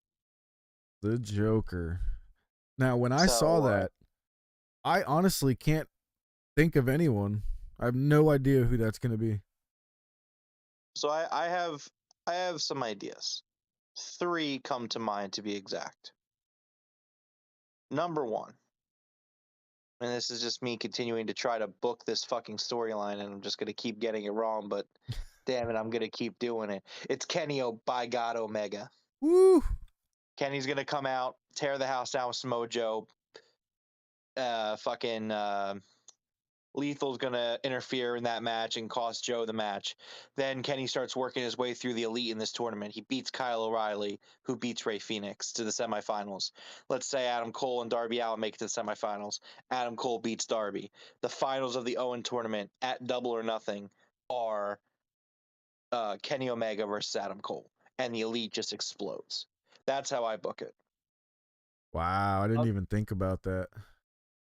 The Joker. Now, when I So, saw that, I honestly can't think of anyone. I have no idea who that's going to be. So I have some ideas. 3 come to mind to be exact. Number 1, and this is just me continuing to try to book this fucking storyline, and I'm just gonna keep getting it wrong, but damn it, I'm gonna keep doing it. It's Kenny by God Omega. Woo! Kenny's gonna come out, tear the house down with Samoa Joe. Lethal's gonna interfere in that match and cost Joe the match. Then Kenny starts working his way through the elite in this tournament. He beats Kyle O'Reilly, who beats Ray Phoenix, to the semifinals. Let's say Adam Cole and Darby Allin make it to the semifinals. Adam Cole beats Darby. The finals of the Owen tournament at Double or Nothing are Kenny Omega versus Adam Cole, and the elite just explodes. That's how I book it. Wow, I didn't even think about that.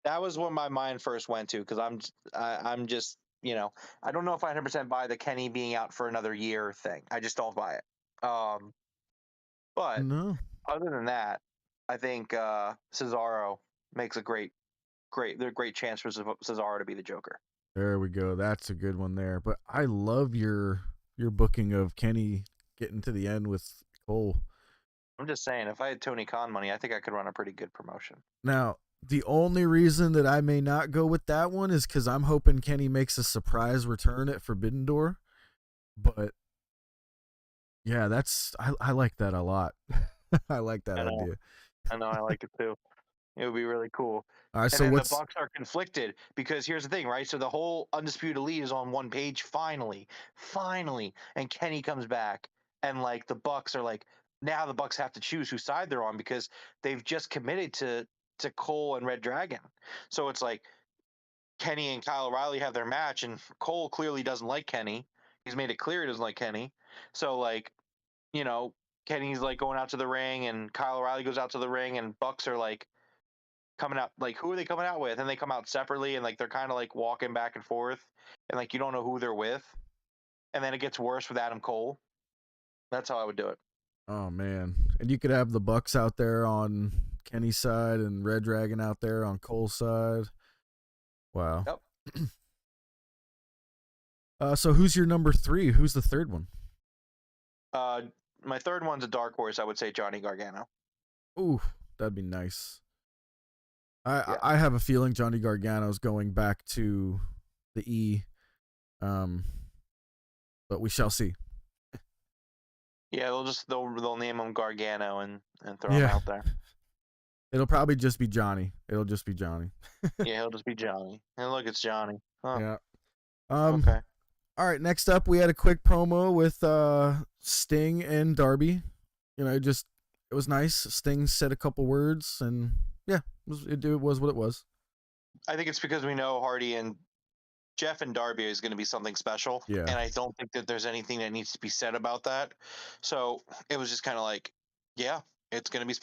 That was what my mind first went to, because I'm just, you know, I don't know if I 100% buy the Kenny being out for another year thing. I just don't buy it. But No. other than that, I think Cesaro makes a great chance for Cesaro to be the Joker. There we go. That's a good one there. But I love your booking of Kenny getting to the end with Cole. I'm just saying, if I had Tony Khan money, I think I could run a pretty good promotion. Now, the only reason that I may not go with that one is because I'm hoping Kenny makes a surprise return at Forbidden Door. But yeah, I like that a lot. I like that idea. I know, I like it too. It would be really cool. All right, and so then what's the Bucks are conflicted, because here's the thing, right? So the whole Undisputed Elite is on one page finally, and Kenny comes back, and like the Bucks are like, now the Bucks have to choose whose side they're on, because they've just committed to Cole and Red Dragon. So it's like Kenny and Kyle O'Reilly have their match, and Cole clearly doesn't like Kenny. He's made it clear he doesn't like Kenny. So like, you know, Kenny's like going out to the ring, and Kyle O'Reilly goes out to the ring, and Bucks are like coming out, like, who are they coming out with? And they come out separately, and like they're kind of like walking back and forth, and like you don't know who they're with. And then it gets worse with Adam Cole. That's how I would do it. Oh man. And you could have the Bucks out there on Kenny's side and Red Dragon out there on Cole's side. Wow. Yep. So who's your number 3? Who's the third one? My third one's a dark horse. I would say Johnny Gargano. Ooh, that'd be nice. I have a feeling Johnny Gargano's going back to the E, but we shall see. Yeah, they'll name him Gargano and throw him out there. It'll probably just be Johnny. Yeah, he'll just be Johnny. And look, it's Johnny. Huh. Yeah. Okay. All right, next up we had a quick promo with Sting and Darby. You know, it was nice. Sting said a couple words, and yeah, it was what it was. I think it's because we know Hardy and Jeff and Darby is going to be something special. Yeah. And I don't think that there's anything that needs to be said about that. So it was just kind of like, yeah, it's going to be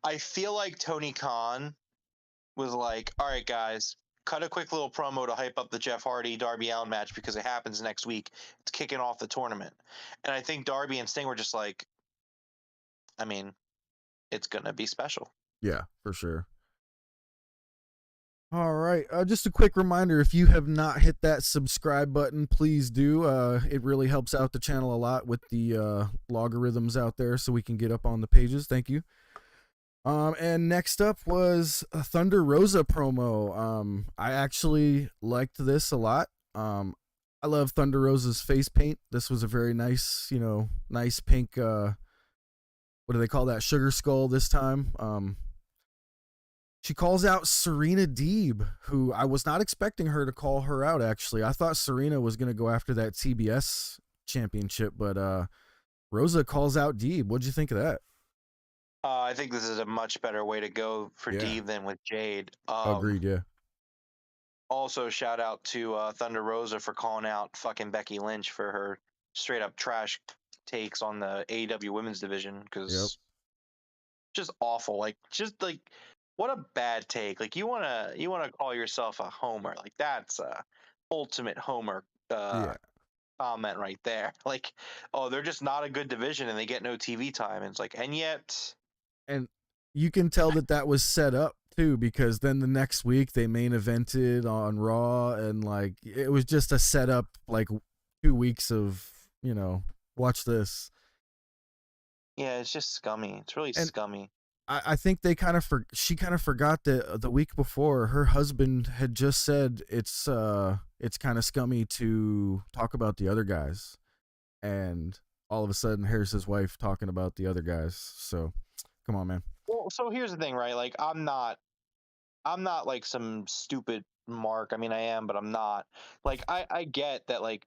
I feel like Tony Khan was like, all right, guys, cut a quick little promo to hype up the Jeff Hardy Darby Allin match, because it happens next week. It's kicking off the tournament. And I think Darby and Sting were just like, I mean, it's going to be special. Yeah, for sure. All right. Just a quick reminder, if you have not hit that subscribe button, please do. It really helps out the channel a lot with the logarithms out there, so we can get up on the pages. Thank you. And next up was a Thunder Rosa promo. I actually liked this a lot. I love Thunder Rosa's face paint. This was a very nice, nice pink, what do they call that? Sugar skull this time. She calls out Serena Deeb, who I was not expecting her to call her out, actually. I thought Serena was going to go after that TBS championship, but Rosa calls out Deeb. What'd you think of that? I think this is a much better way to go for Yeah, Deeb than with Jade. agreed. Yeah, Also, shout out to Thunder Rosa for calling out fucking Becky Lynch for her straight up trash takes on the AEW Women's Division yep. because just awful. Like, just like what a bad take. Like, you wanna call yourself a homer. Like, that's a ultimate homer Yeah, comment right there. Like, oh, they're just not a good division and they get no TV time. And it's like, and yet, and you can tell that that was set up too because then the next week they main evented on Raw and like it was just a setup like 2 weeks of watch this. yeah, it's just scummy. It's really And scummy. I think they she kind of forgot that the week before her husband had just said it's kind of scummy to talk about the other guys, and all of a sudden here's his wife talking about the other guys. So come on, man. Well, so here's the thing, right? Like, I'm not like some stupid mark. I mean, I am, but I'm not. Like, I get that, like,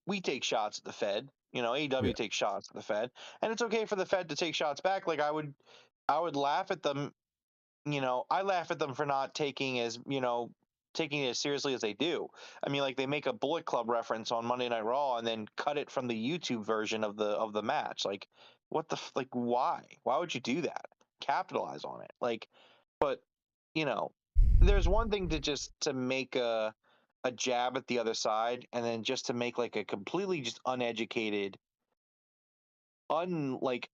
we take shots at the Fed. Yeah, AEW takes shots at the Fed, and it's okay for the Fed to take shots back. Like, I would laugh at them. I laugh at them for not taking it as seriously as they do. I mean, like, they make a Bullet Club reference on Monday Night Raw and then cut it from the YouTube version of the match. Like, what like, why? Why would you do that? Capitalize on it. Like, but you know, there's one thing to just to make a jab at the other side, and then just to make like a completely just uneducated, like,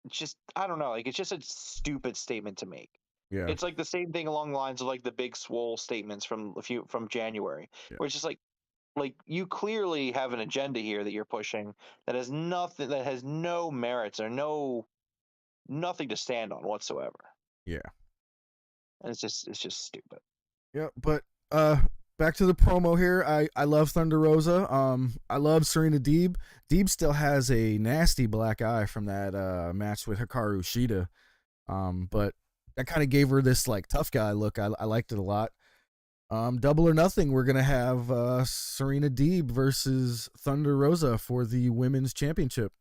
just, I don't know, like, it's just a stupid statement to make. yeah, It's like the same thing along the lines of like the big swole statements from January, yeah, where it's just like you clearly have an agenda here that you're pushing that has nothing, that has no merits or nothing to stand on whatsoever. yeah. And it's just stupid. Yeah, but uh back to the promo here. I love Thunder Rosa. I love Serena Deeb. Deeb still has a nasty black eye from that match with Hikaru Shida. But that kind of gave her this like tough guy look. I liked it a lot. Double or Nothing, we're gonna have Serena Deeb versus Thunder Rosa for the women's championship.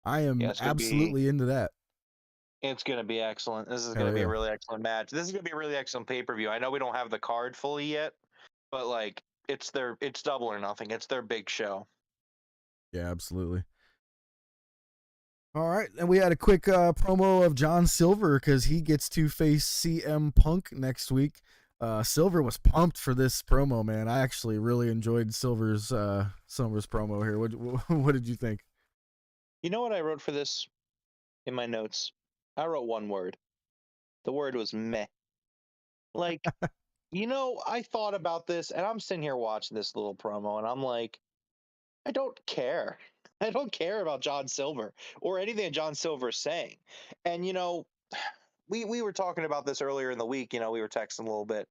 I Yeah, am absolutely into that. it's gonna be excellent. This is Hell gonna be a yeah. really excellent match. This is gonna be a really excellent pay-per-view. I know we don't have the card fully yet, but like, it's Double or Nothing. It's their big show. Yeah, absolutely. All right, and we had a quick promo of John Silver because he gets to face CM Punk next week. Silver was pumped for this promo, man. I actually really enjoyed Silver's promo here. What did you think? You know what I wrote for this in my notes? I wrote one word. The word was meh. Like, I thought about this and I'm sitting here watching this little promo and I'm like, I don't care. I don't care about John Silver or anything that John Silver is saying. And we were talking about this earlier in the week. We were texting a little bit,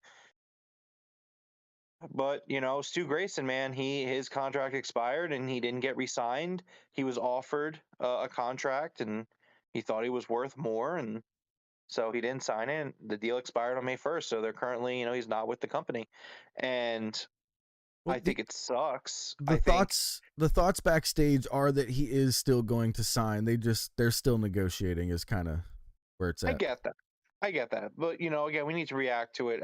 but Stu Grayson, man, his contract expired and he didn't get re-signed. He was offered a contract and he thought he was worth more, and so he didn't sign it. The deal expired on May 1st, so they're currently, he's not with the company, and Well, I think it sucks. the I think thoughts backstage are that he is still going to sign. They're still negotiating is kind of where it's I at. get that. I get that. But again, we need to react to it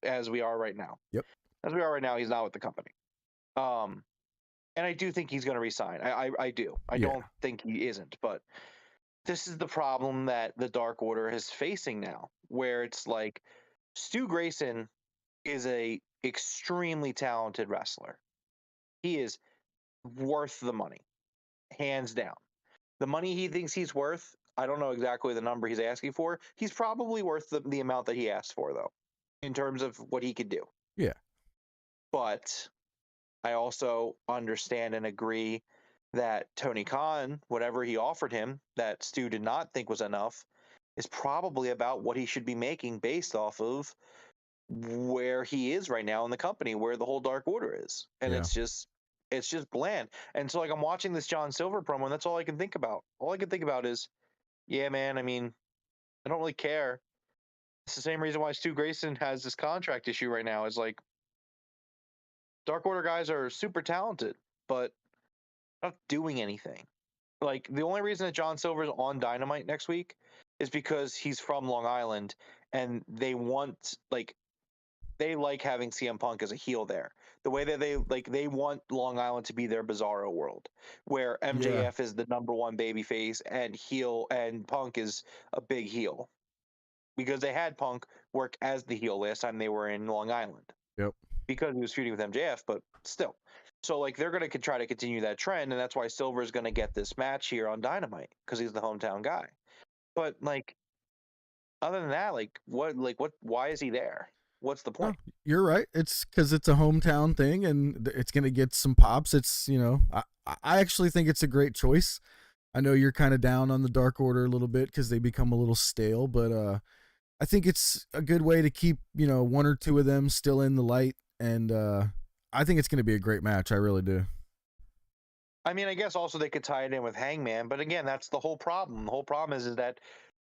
as we are right now. Yep. As we are right now, he's not with the company. Um, and I do think he's going to resign. I do. I Yeah. don't think he isn't. But this is the problem that the Dark Order is facing now, where it's like Stu Grayson is a extremely talented wrestler. He is worth the money, hands down. The money he thinks he's worth, I don't know exactly the number he's asking for. He's probably worth the amount that he asked for, though, in terms of what he could do. Yeah. But I also understand and agree that Tony Khan, whatever he offered him that Stu did not think was enough, is probably about what he should be making based off of where he is right now in the company, where the whole Dark Order is. And Yeah. it's just bland. And so, like, I'm watching this John Silver promo, and that's all I can think about. All I can think about is, yeah, man, I mean, I don't really care. It's the same reason why Stu Grayson has this contract issue right now. Is like, Dark Order guys are super talented, but not doing anything. Like the only reason that John Silver's on Dynamite next week is because he's from Long Island and they like having CM Punk as a heel there. The way that they want Long Island to be their Bizarro world, where Yeah. MJF is the number one babyface and heel, and Punk is a big heel because they had Punk work as the heel last time they were in Long Island Yep. because he was feuding with MJF, but still. So like they're going to try to continue that trend, and that's why Silver's going to get this match here on Dynamite because he's the hometown guy. But like other than that, what? Why is he there? What's the No, point? you're right. It's because it's a hometown thing, and it's gonna get some pops. It's I actually think it's a great choice. I know you're kind of down on the Dark Order a little bit because they become a little stale, but I think it's a good way to keep one or two of them still in the light, and I think it's gonna be a great match. I really do. I mean, I guess also they could tie it in with Hangman, but again, that's the whole problem. The whole problem is that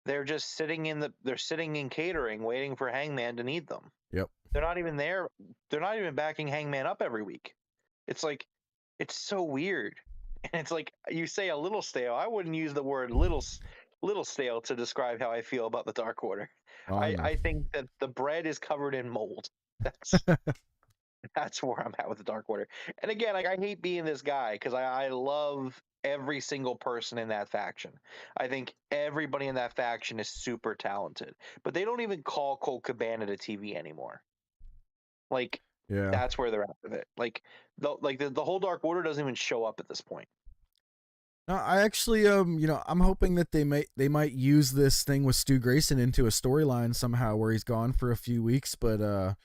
they're sitting in catering, waiting for Hangman to need them. Yep. They're not even there. They're not even backing Hangman up every week. It's like it's so weird, and it's like you say a little stale. I wouldn't use the word little stale to describe how I feel about the Dark Order. Oh, I know. I think that the bread is covered in mold. That's that's where I'm at with the Dark Order. And again, like I hate being this guy because I love every single person in that faction. I think everybody in that faction is super talented, but they don't even call Colt Cabana to TV anymore. Like Yeah. that's where they're at with it. Like the whole Dark Order doesn't even show up at this point. No, I actually I'm hoping that they might use this thing with Stu Grayson into a storyline somehow where he's gone for a few weeks, but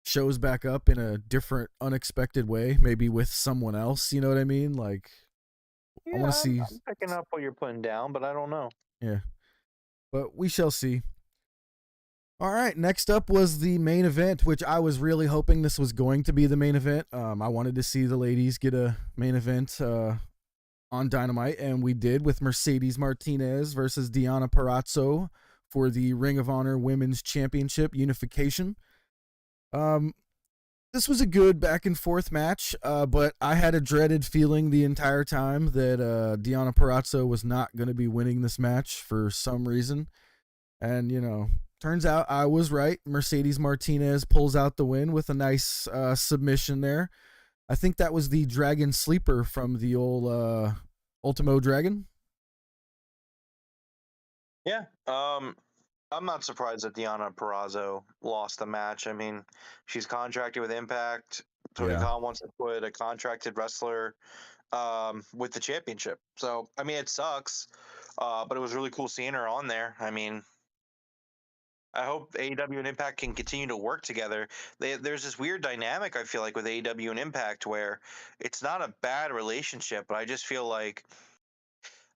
shows back up in a different, unexpected way, maybe with someone else. You know what I mean? Like, I Yeah, want to see. I'm picking up what you're putting down, but I don't know. Yeah, but we shall see. All right, next up was the main event, which I was really hoping this was going to be the main event. I wanted to see the ladies get a main event on Dynamite, and we did with Mercedes Martinez versus Deonna Purrazzo for the Ring of Honor Women's Championship unification. Um, this was a good back and forth match, but I had a dreaded feeling the entire time that Deonna Purrazzo was not going to be winning this match for some reason. And, turns out I was right. Mercedes Martinez pulls out the win with a nice submission there. I think that was the Dragon Sleeper from the old Ultimo Dragon. Yeah. I'm not surprised that Deonna Purrazzo lost the match. I mean, she's contracted with Impact. Tony Yeah. Khan wants to put a contracted wrestler with the championship. So, I mean, it sucks, but it was really cool seeing her on there. I mean, I hope AEW and Impact can continue to work together. There's this weird dynamic I feel like with AEW and Impact where it's not a bad relationship, but I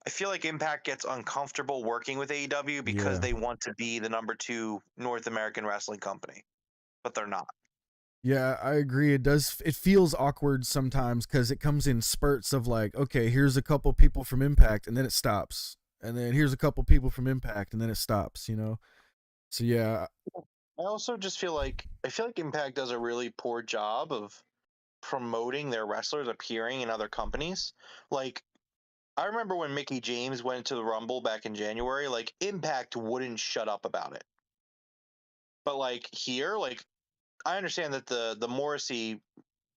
feel like Impact gets uncomfortable working with AEW because Yeah. they want to be the number two North American wrestling company, but they're not. Yeah, I agree. It does. It feels awkward sometimes because it comes in spurts of like, okay, here's a couple people from Impact, and then it stops, and then here's a couple people from Impact, and then it stops. So yeah, I also just I feel like Impact does a really poor job of promoting their wrestlers appearing in other companies. Like I remember when Mickey James went to the Rumble back in January, like Impact wouldn't shut up about it. But like here, like I understand that the Morrissey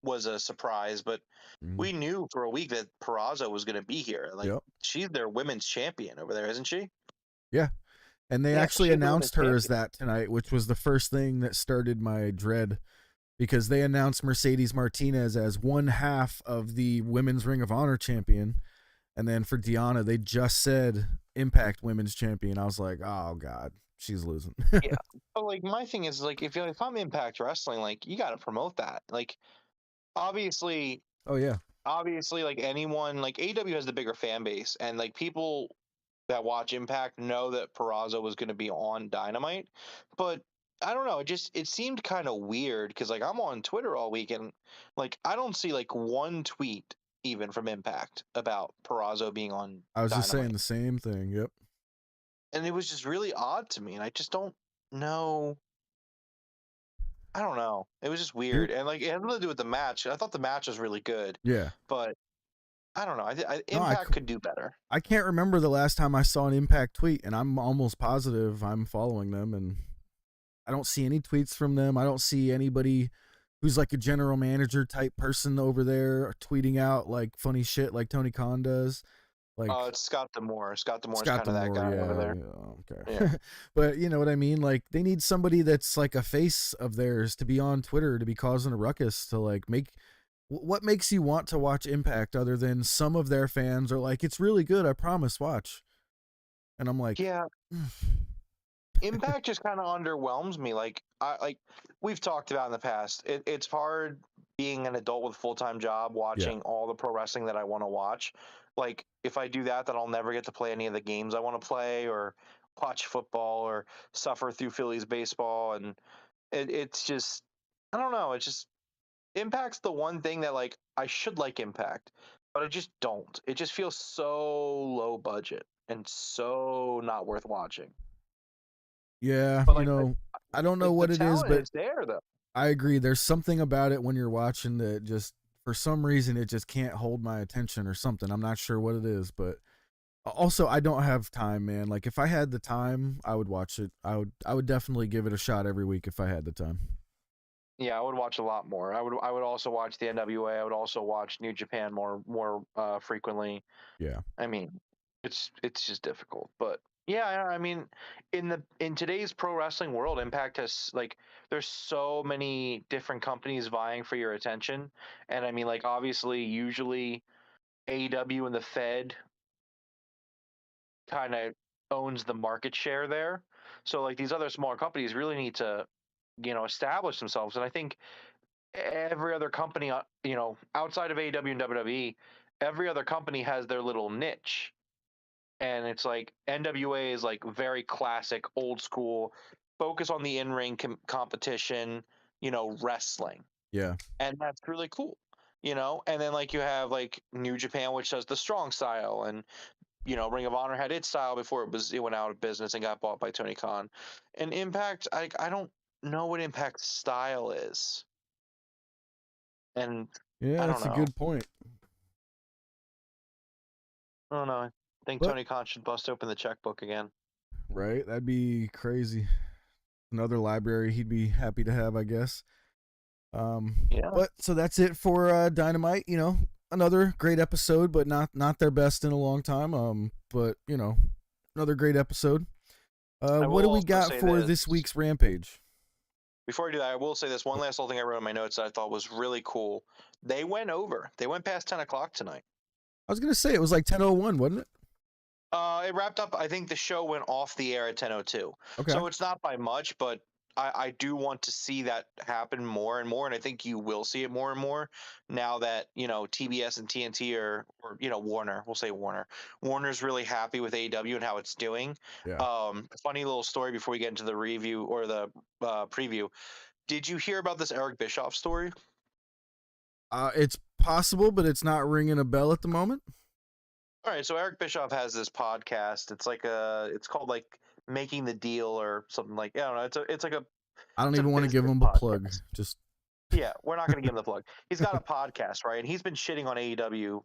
was a surprise, but mm, we knew for a week that Peraza was going to be here. Like yep, she's their women's champion over there, isn't she? yeah. And they Yeah, actually she's the women's announced her as champion. that tonight, which was the first thing that started my dread because they announced Mercedes Martinez as one half of the Women's Ring of Honor champion. And then for Deonna, they just said Impact Women's Champion. I was like, oh God, she's losing. Yeah, but like my thing is like if I'm Impact Wrestling, like you got to promote that. Like obviously, Oh yeah, obviously, like anyone, like AEW has the bigger fan base, and like people that watch Impact know that Peraza was going to be on Dynamite, but I don't know. It seemed kind of weird because like I'm on Twitter all week and like I don't see like one tweet even from Impact about Peraza being on I was just saying Dynamite, the same thing. Yep. and it was just really odd to me, and I just don't know. I don't know. It was just Here, weird, and like it had nothing to do with the match. I thought the match was really good, yeah. but I don't know. No, Impact could do better. I can't remember the last time I saw an Impact tweet, and I'm almost positive I'm following them, and I don't see any tweets from them. I don't see anybody who's like a general manager type person over there tweeting out like funny shit like Tony Khan does. Like It's Scott D'Amore. Scott D'Amore's Scott kind of that D'Amore, guy over yeah, there. yeah, okay. Yeah. But you know what I mean? Like they need somebody that's like a face of theirs to be on Twitter to be causing a ruckus to like make. What makes you want to watch Impact other than some of their fans are like, it's really good, I promise, watch. And I'm like, Yeah. Impact just kind of underwhelms me. Like we've talked about in the past. It's hard being an adult with a full-time job yeah, watching all the pro wrestling that I want to watch. Like if I do that, then I'll never get to play any of the games I want to play or watch football or suffer through Phillies baseball. And it's just, I don't know. It's just Impact's the one thing that like I should like Impact, but I just don't. It just feels so low budget and so not worth watching. yeah, But you know, I don't know the what it is, talent but is there though. I agree. There's something about it when you're watching that just, for some reason, it just can't hold my attention or something. I'm not sure what it is, but also I don't have time, man. Like if I had the time, I would watch it. I would definitely give it a shot every week if I had the time. Yeah, I would watch a lot more. I would also watch the NWA. I would also watch New Japan more frequently. Yeah. I mean, it's just difficult. But yeah, I mean, in today's pro wrestling world, Impact has like there's so many different companies vying for your attention. And I mean, like obviously usually AEW and the Fed kind of owns the market share there. So like these other smaller companies really need to, establish themselves. And I think every other company, outside of AEW and WWE, every other company has their little niche. And it's like NWA is like very classic, old school, focus on the in-ring competition, wrestling. Yeah. And that's really cool. And then like you have like New Japan, which does the strong style, and Ring of Honor had its style before it went out of business and got bought by Tony Khan. And Impact, I don't know what Impact's style is, and Yeah, I don't that's a know. good point. I don't know. I think But Tony Khan should bust open the checkbook again. right, that'd be crazy. Another library he'd be happy to have, I guess. Yeah. But so that's it for Dynamite. You know, another great episode, but not their best in a long time. But you know, another great episode. I What will do we also got say for this. this week's Rampage? Before I do that, I will say this one last little thing I wrote in my notes that I thought was really cool. They went over. They went past 10 o'clock tonight. I was gonna say it was like 10:01, wasn't it? It wrapped up. I think the show went off the air at 10:02. Okay. So it's not by much, but I do want to see that happen more and more, and I think you will see it more and more now that TBS and TNT or Warner. We'll say Warner. Warner's really happy with AEW and how it's doing. Yeah. Funny little story before we get into the review or the preview. Did you hear about this Eric Bischoff story? It's possible, but it's not ringing a bell at the moment. All right, so Eric Bischoff has this podcast. It's called like Making the Deal or something like. I don't know. It's like a I don't it's a even want to give business him a plug. podcast. Just Yeah, we're not going to give him the plug. He's got a podcast, right? And he's been shitting on AEW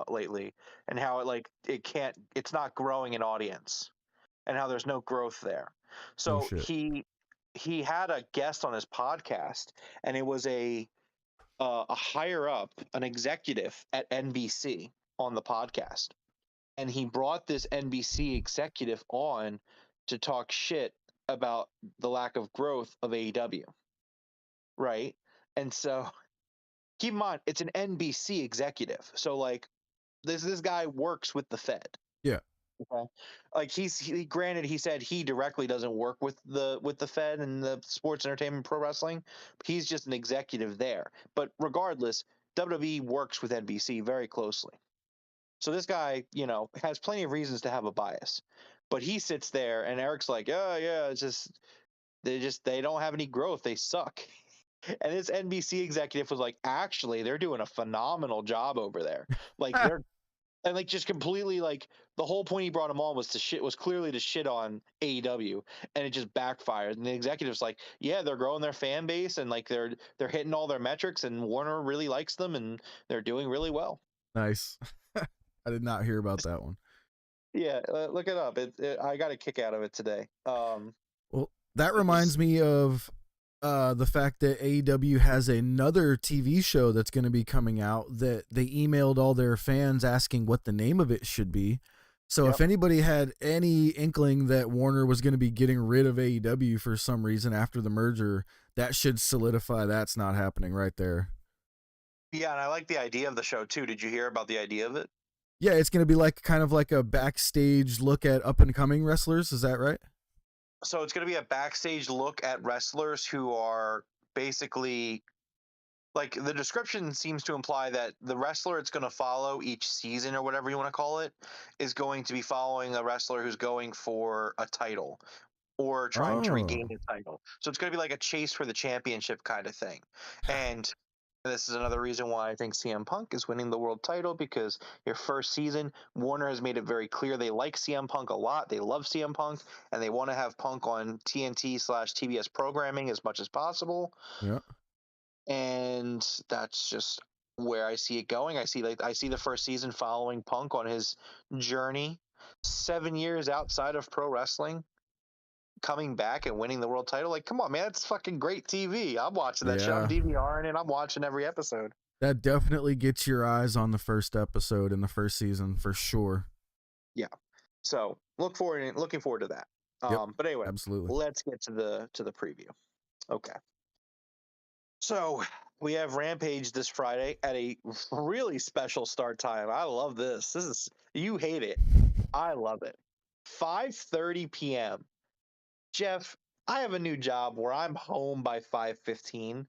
lately and how it's not growing in audience and how there's no growth there. oh So shit. he had a guest on his podcast, and it was a higher up, an executive at NBC on the podcast, and he brought this NBC executive on to talk shit about the lack of growth of AEW, right? And so keep in mind, it's an NBC executive. So like this guy works with the Fed. Yeah. Okay. Like granted, he said he directly doesn't work with the Fed and the sports entertainment pro wrestling. He's just an executive there. But regardless, WWE works with NBC very closely. So this guy, has plenty of reasons to have a bias. But he sits there and Eric's like, oh yeah, they don't have any growth. They suck. And this NBC executive was like, actually, they're doing a phenomenal job over there. Like they're and like just completely like the whole point he brought him on was clearly to shit on AEW, and it just backfired. And the executive's like, yeah, they're growing their fan base and like they're hitting all their metrics, and Warner really likes them and they're doing really well. Nice. I did not hear about that one. Yeah, look it up. I got a kick out of it today. Well, that It was reminds me of the fact that AEW has another TV show that's going to be coming out that they emailed all their fans asking what the name of it should be. So if Yep. anybody had any inkling that Warner was going to be getting rid of AEW for some reason after the merger, that should solidify that's not happening right there. Yeah, and I like the idea of the show too. Did you hear about the idea of it? Yeah, it's going to be like kind of like a backstage look at up and coming wrestlers. Is that right? So it's going to be a backstage look at wrestlers who are basically like the description seems to imply that the wrestler it's going to follow each season or whatever you want to call it is going to be following a wrestler who's going for a title or trying to regain Oh, a title. So it's going to be like a chase for the championship kind of thing. And this is another reason why I think CM Punk is winning the world title, because your first season, Warner has made it very clear they like CM Punk a lot. They love CM Punk, and they want to have Punk on TNT/TBS programming as much as possible. yeah. And that's just where I see it going. I see the first season following Punk on his journey, 7 years outside of pro wrestling, coming back and winning the world title. Like, come on, man, it's fucking great TV. I'm watching that show. I'm Yeah. DVRing it. I'm watching every episode. That definitely gets your eyes on the first episode in the first season for sure. Yeah. So looking forward to that. Yep, But anyway, absolutely. let's get to the preview. Okay. So we have Rampage this Friday at a really special start time. I love this. You hate it. I love it. 5:30 p.m. Jeff, I have a new job where I'm home by 5:15,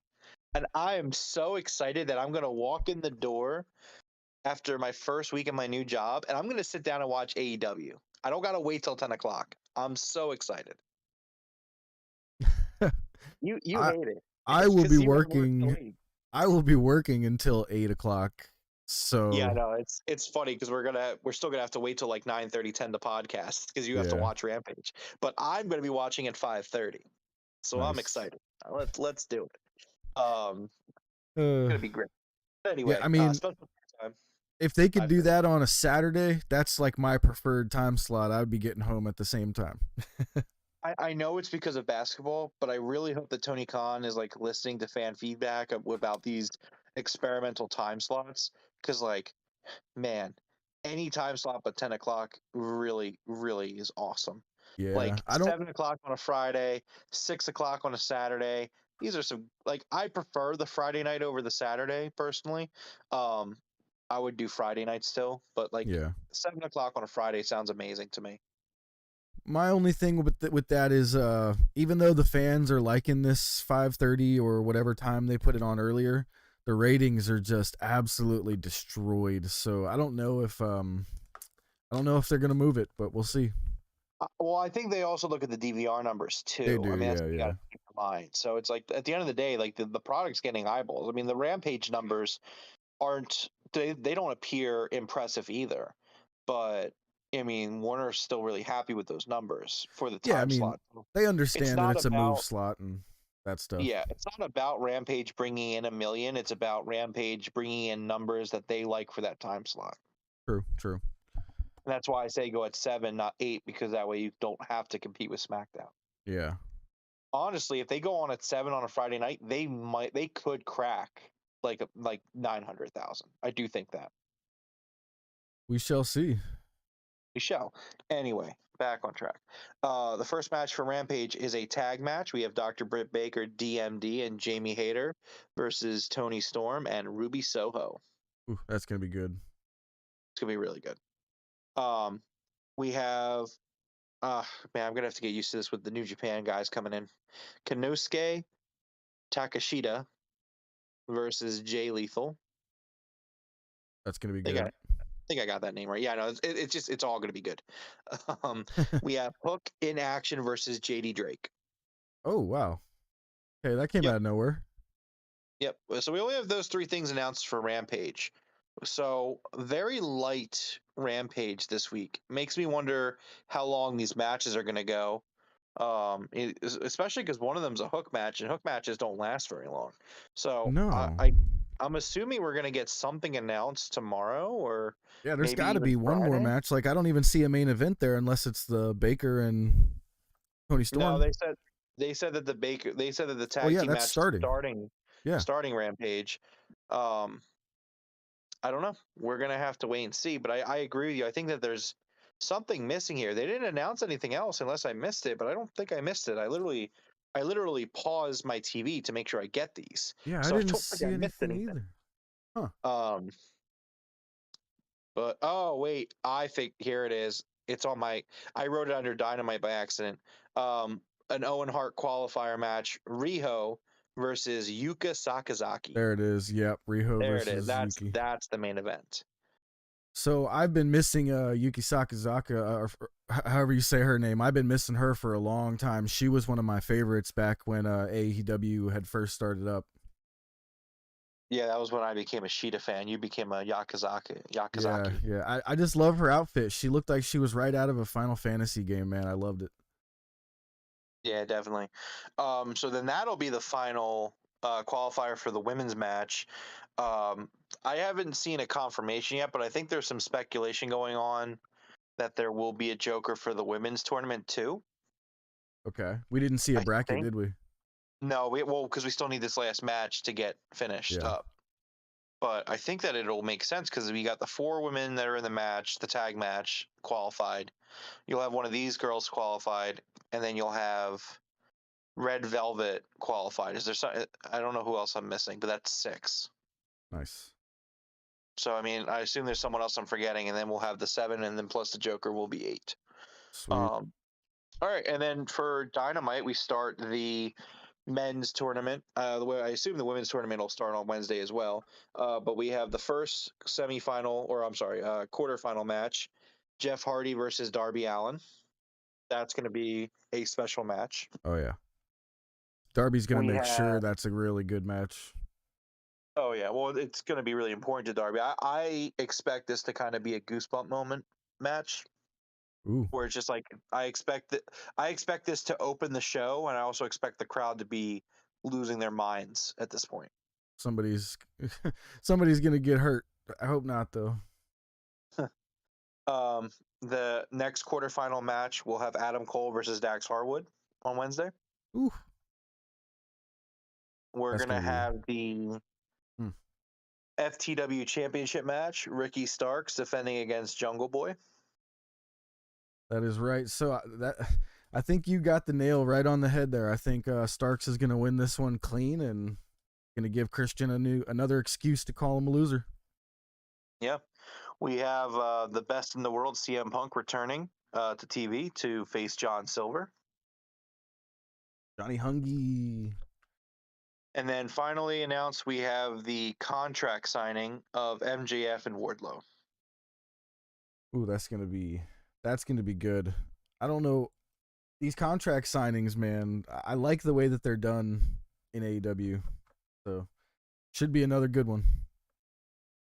and I am so excited that I'm going to walk in the door after my first week of my new job, and I'm going to sit down and watch AEW. I don't got to wait till 10 o'clock. I'm so excited. You I hate it I will be because you have work to working. leave. I will be working until 8 o'clock. Yeah, So no, it's funny because we're still gonna have to wait till like 9:30, 10 to podcast because you have to yeah, watch Rampage. But I'm gonna be watching at 5:30, so I'm nice. excited. Let's do it. Uh, Gonna be great. yeah, Anyway, I mean, special time. if they could do 5:30. that on a Saturday, that's like my preferred time slot. I would be getting home at the same time. I know it's because of basketball, but I really hope that Tony Khan is like listening to fan feedback about these experimental time slots. Because like, man, any time slot but 10 o'clock really, really is awesome. Yeah, Like I don't. 7 o'clock on a Friday, 6 o'clock on a Saturday. These are some like I prefer the Friday night over the Saturday personally. Um, I would do Friday night still, but like Yeah, 7 o'clock on a Friday sounds amazing to me. my only thing with that is even though the fans are liking this 5:30 or whatever time they put it on earlier, the ratings are just absolutely destroyed. So I don't know if they're gonna move it, but we'll see. Well, I think they also look at the DVR numbers They too. do, I mean, that's yeah, what you got yeah. to keep in mind. So it's like at the end of the day, like the product's getting eyeballs. I mean, the Rampage numbers aren't they don't appear impressive either. But I mean, Warner's still really happy with those numbers for the Yeah, I time mean, slot. they It's understand that not it's a move about slot and that stuff. yeah, it's not about Rampage bringing in 1 million. It's about Rampage bringing in numbers that they like for that time slot. True, true. And that's why I say go at 7, not 8, because that way you don't have to compete with SmackDown. Yeah. Honestly, if they go on at 7 on a Friday night, they could crack like 900,000. I do think that. We shall see. We shall. Anyway, back on track. The first match for Rampage is a tag match. We have Dr. Britt Baker, DMD, and Jamie Hayter versus Tony Storm and Ruby Soho. Ooh, that's gonna be good. It's gonna be really good. We have man, I'm gonna have to get used to this with the New Japan guys coming in. Konosuke Takashita versus Jay Lethal. That's gonna be I think good. I think I got that name right. Yeah, no, it's all gonna be good. Um, we have Hook in action versus JD Drake. Oh wow. Okay, that came Yep. out of nowhere. Yep. So we only have those three things announced for Rampage. So very light Rampage this week. Makes me wonder how long these matches are going to go. Especially because one of them's a hook match, and hook matches don't last very long. So No. I'm assuming we're gonna get something announced tomorrow, or Yeah, there's maybe got to even be one more Friday. match. Like I don't even see a main event there unless it's the Baker and Tony No, Storm. they said that they said that the Oh tag yeah, team that's match is starting. Yeah, starting Rampage. Um, I don't know. We're gonna have to wait and see. But I agree with you. I think that there's something missing here. They didn't announce anything else unless I missed it, but I don't think I missed it. I literally paused my TV to make sure I get these. yeah, I So I didn't don't think I see missed anything anything. either. Huh? Um, but oh wait, I think here it is. It's on my. I wrote it under Dynamite by accident. Um, an Owen Hart qualifier match: Riho versus Yuka Sakazaki. There it is. Yep, Riho There it is. versus Yuki. That's the main event. So I've been missing Yuki Sakazaka, however you say her name. I've been missing her for a long time. She was one of my favorites back when AEW had first started up. Yeah, that was when I became a Sheeta fan. You became a Yeah, Yakazaki. yeah. I just love her outfit. She looked like she was right out of a Final Fantasy game, man. I loved it. Yeah, definitely. So then that'll be the final qualifier for the women's match. Um, I haven't seen a confirmation yet, but I think there's some speculation going on that there will be a Joker for the women's tournament too. Okay. We didn't see a I bracket, think. did we? No, well, because we still need this last match to get finished Yeah. up. But I think that it'll make sense because we got the 4 women that are in the match, the tag match, qualified. You'll have one of these girls qualified, and then you'll have Red Velvet qualified. Is there some? I don't know who else I'm missing, but that's 6. Nice. So I mean, I assume there's someone else I'm forgetting, and then we'll have the 7, and then plus the Joker will be 8. Sweet. All right, and then for Dynamite, we start the men's tournament. The way I assume the women's tournament will start on Wednesday as well. But we have the first semifinal, or I'm sorry, quarterfinal match: Jeff Hardy versus Darby Allin. That's going to be a special match. Oh yeah. Darby's gonna We make sure have, that's a really good match. oh yeah, well, it's going to be really important to Darby. I expect this to kind of be a goosebump moment match Ooh. where it's just like I expect this to open the show, and I also expect the crowd to be losing their minds at this point. Somebody's somebody's gonna get hurt. I hope not though. The next quarterfinal match will have Adam Cole versus Dax Harwood on Wednesday. Ooh. We're That's gonna gonna be have the FTW Championship match: Ricky Starks defending against Jungle Boy. that is right. So that I think you got the nail right on the head there. I think Starks is gonna win this one clean and gonna give Christian another excuse to call him a loser. Yeah, we have the best in the world, CM Punk, returning to TV to face John Silver. Johnny Hungy. And then finally announced we have the contract signing of MJF and Wardlow. Ooh, that's gonna be good. I don't know these contract signings, man. I like the way that they're done in AEW. So should be another good one.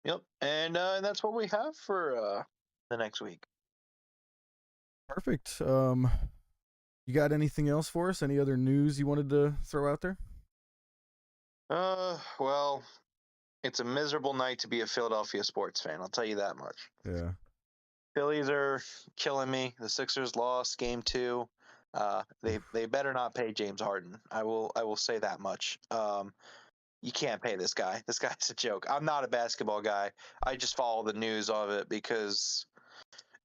Yep, and that's what we have for the next week. Perfect. You got anything else for us? Any other news you wanted to throw out there? Well, it's a miserable night to be a Philadelphia sports fan. I'll tell you that much. Yeah. Phillies are killing me. The Sixers lost game 2. They better not pay James Harden. I will say that much. You can't pay this guy. This guy's a joke. I'm not a basketball guy. I just follow the news of it because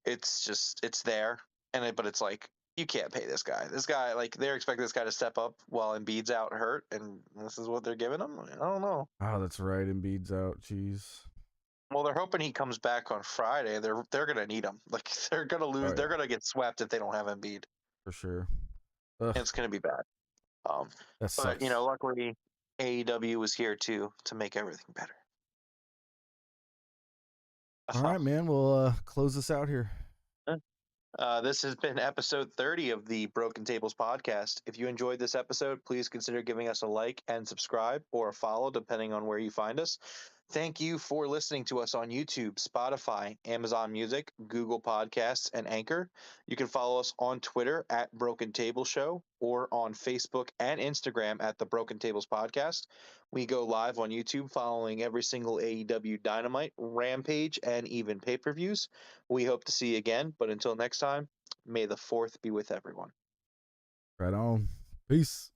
it's there, but it's like you can't pay this guy. This guy, like, they're expecting this guy to step up while Embiid's out hurt, and this is what they're giving him. I don't know. Oh, that's right. Embiid's out. Jeez. Well, they're hoping he comes back on Friday. They're gonna need him. Like, they're gonna lose. Oh They're yeah, gonna get swept if they don't have Embiid. for sure. Ugh, And it's gonna be bad. Um, that but sucks. luckily AEW was here to make everything better. All right, man. We'll close this out here. This has been episode 30 of the Broken Tables podcast. If you enjoyed this episode, please consider giving us a like and subscribe or a follow, depending on where you find us. Thank you for listening to us on YouTube, Spotify, Amazon Music, Google Podcasts, and Anchor. You can follow us on Twitter at Broken Table Show or on Facebook and Instagram at the Broken Tables Podcast. We go live on YouTube following every single AEW Dynamite, Rampage, and even pay-per-views. We hope to see you again, but until next time, may the 4th be with everyone. Right on. Peace.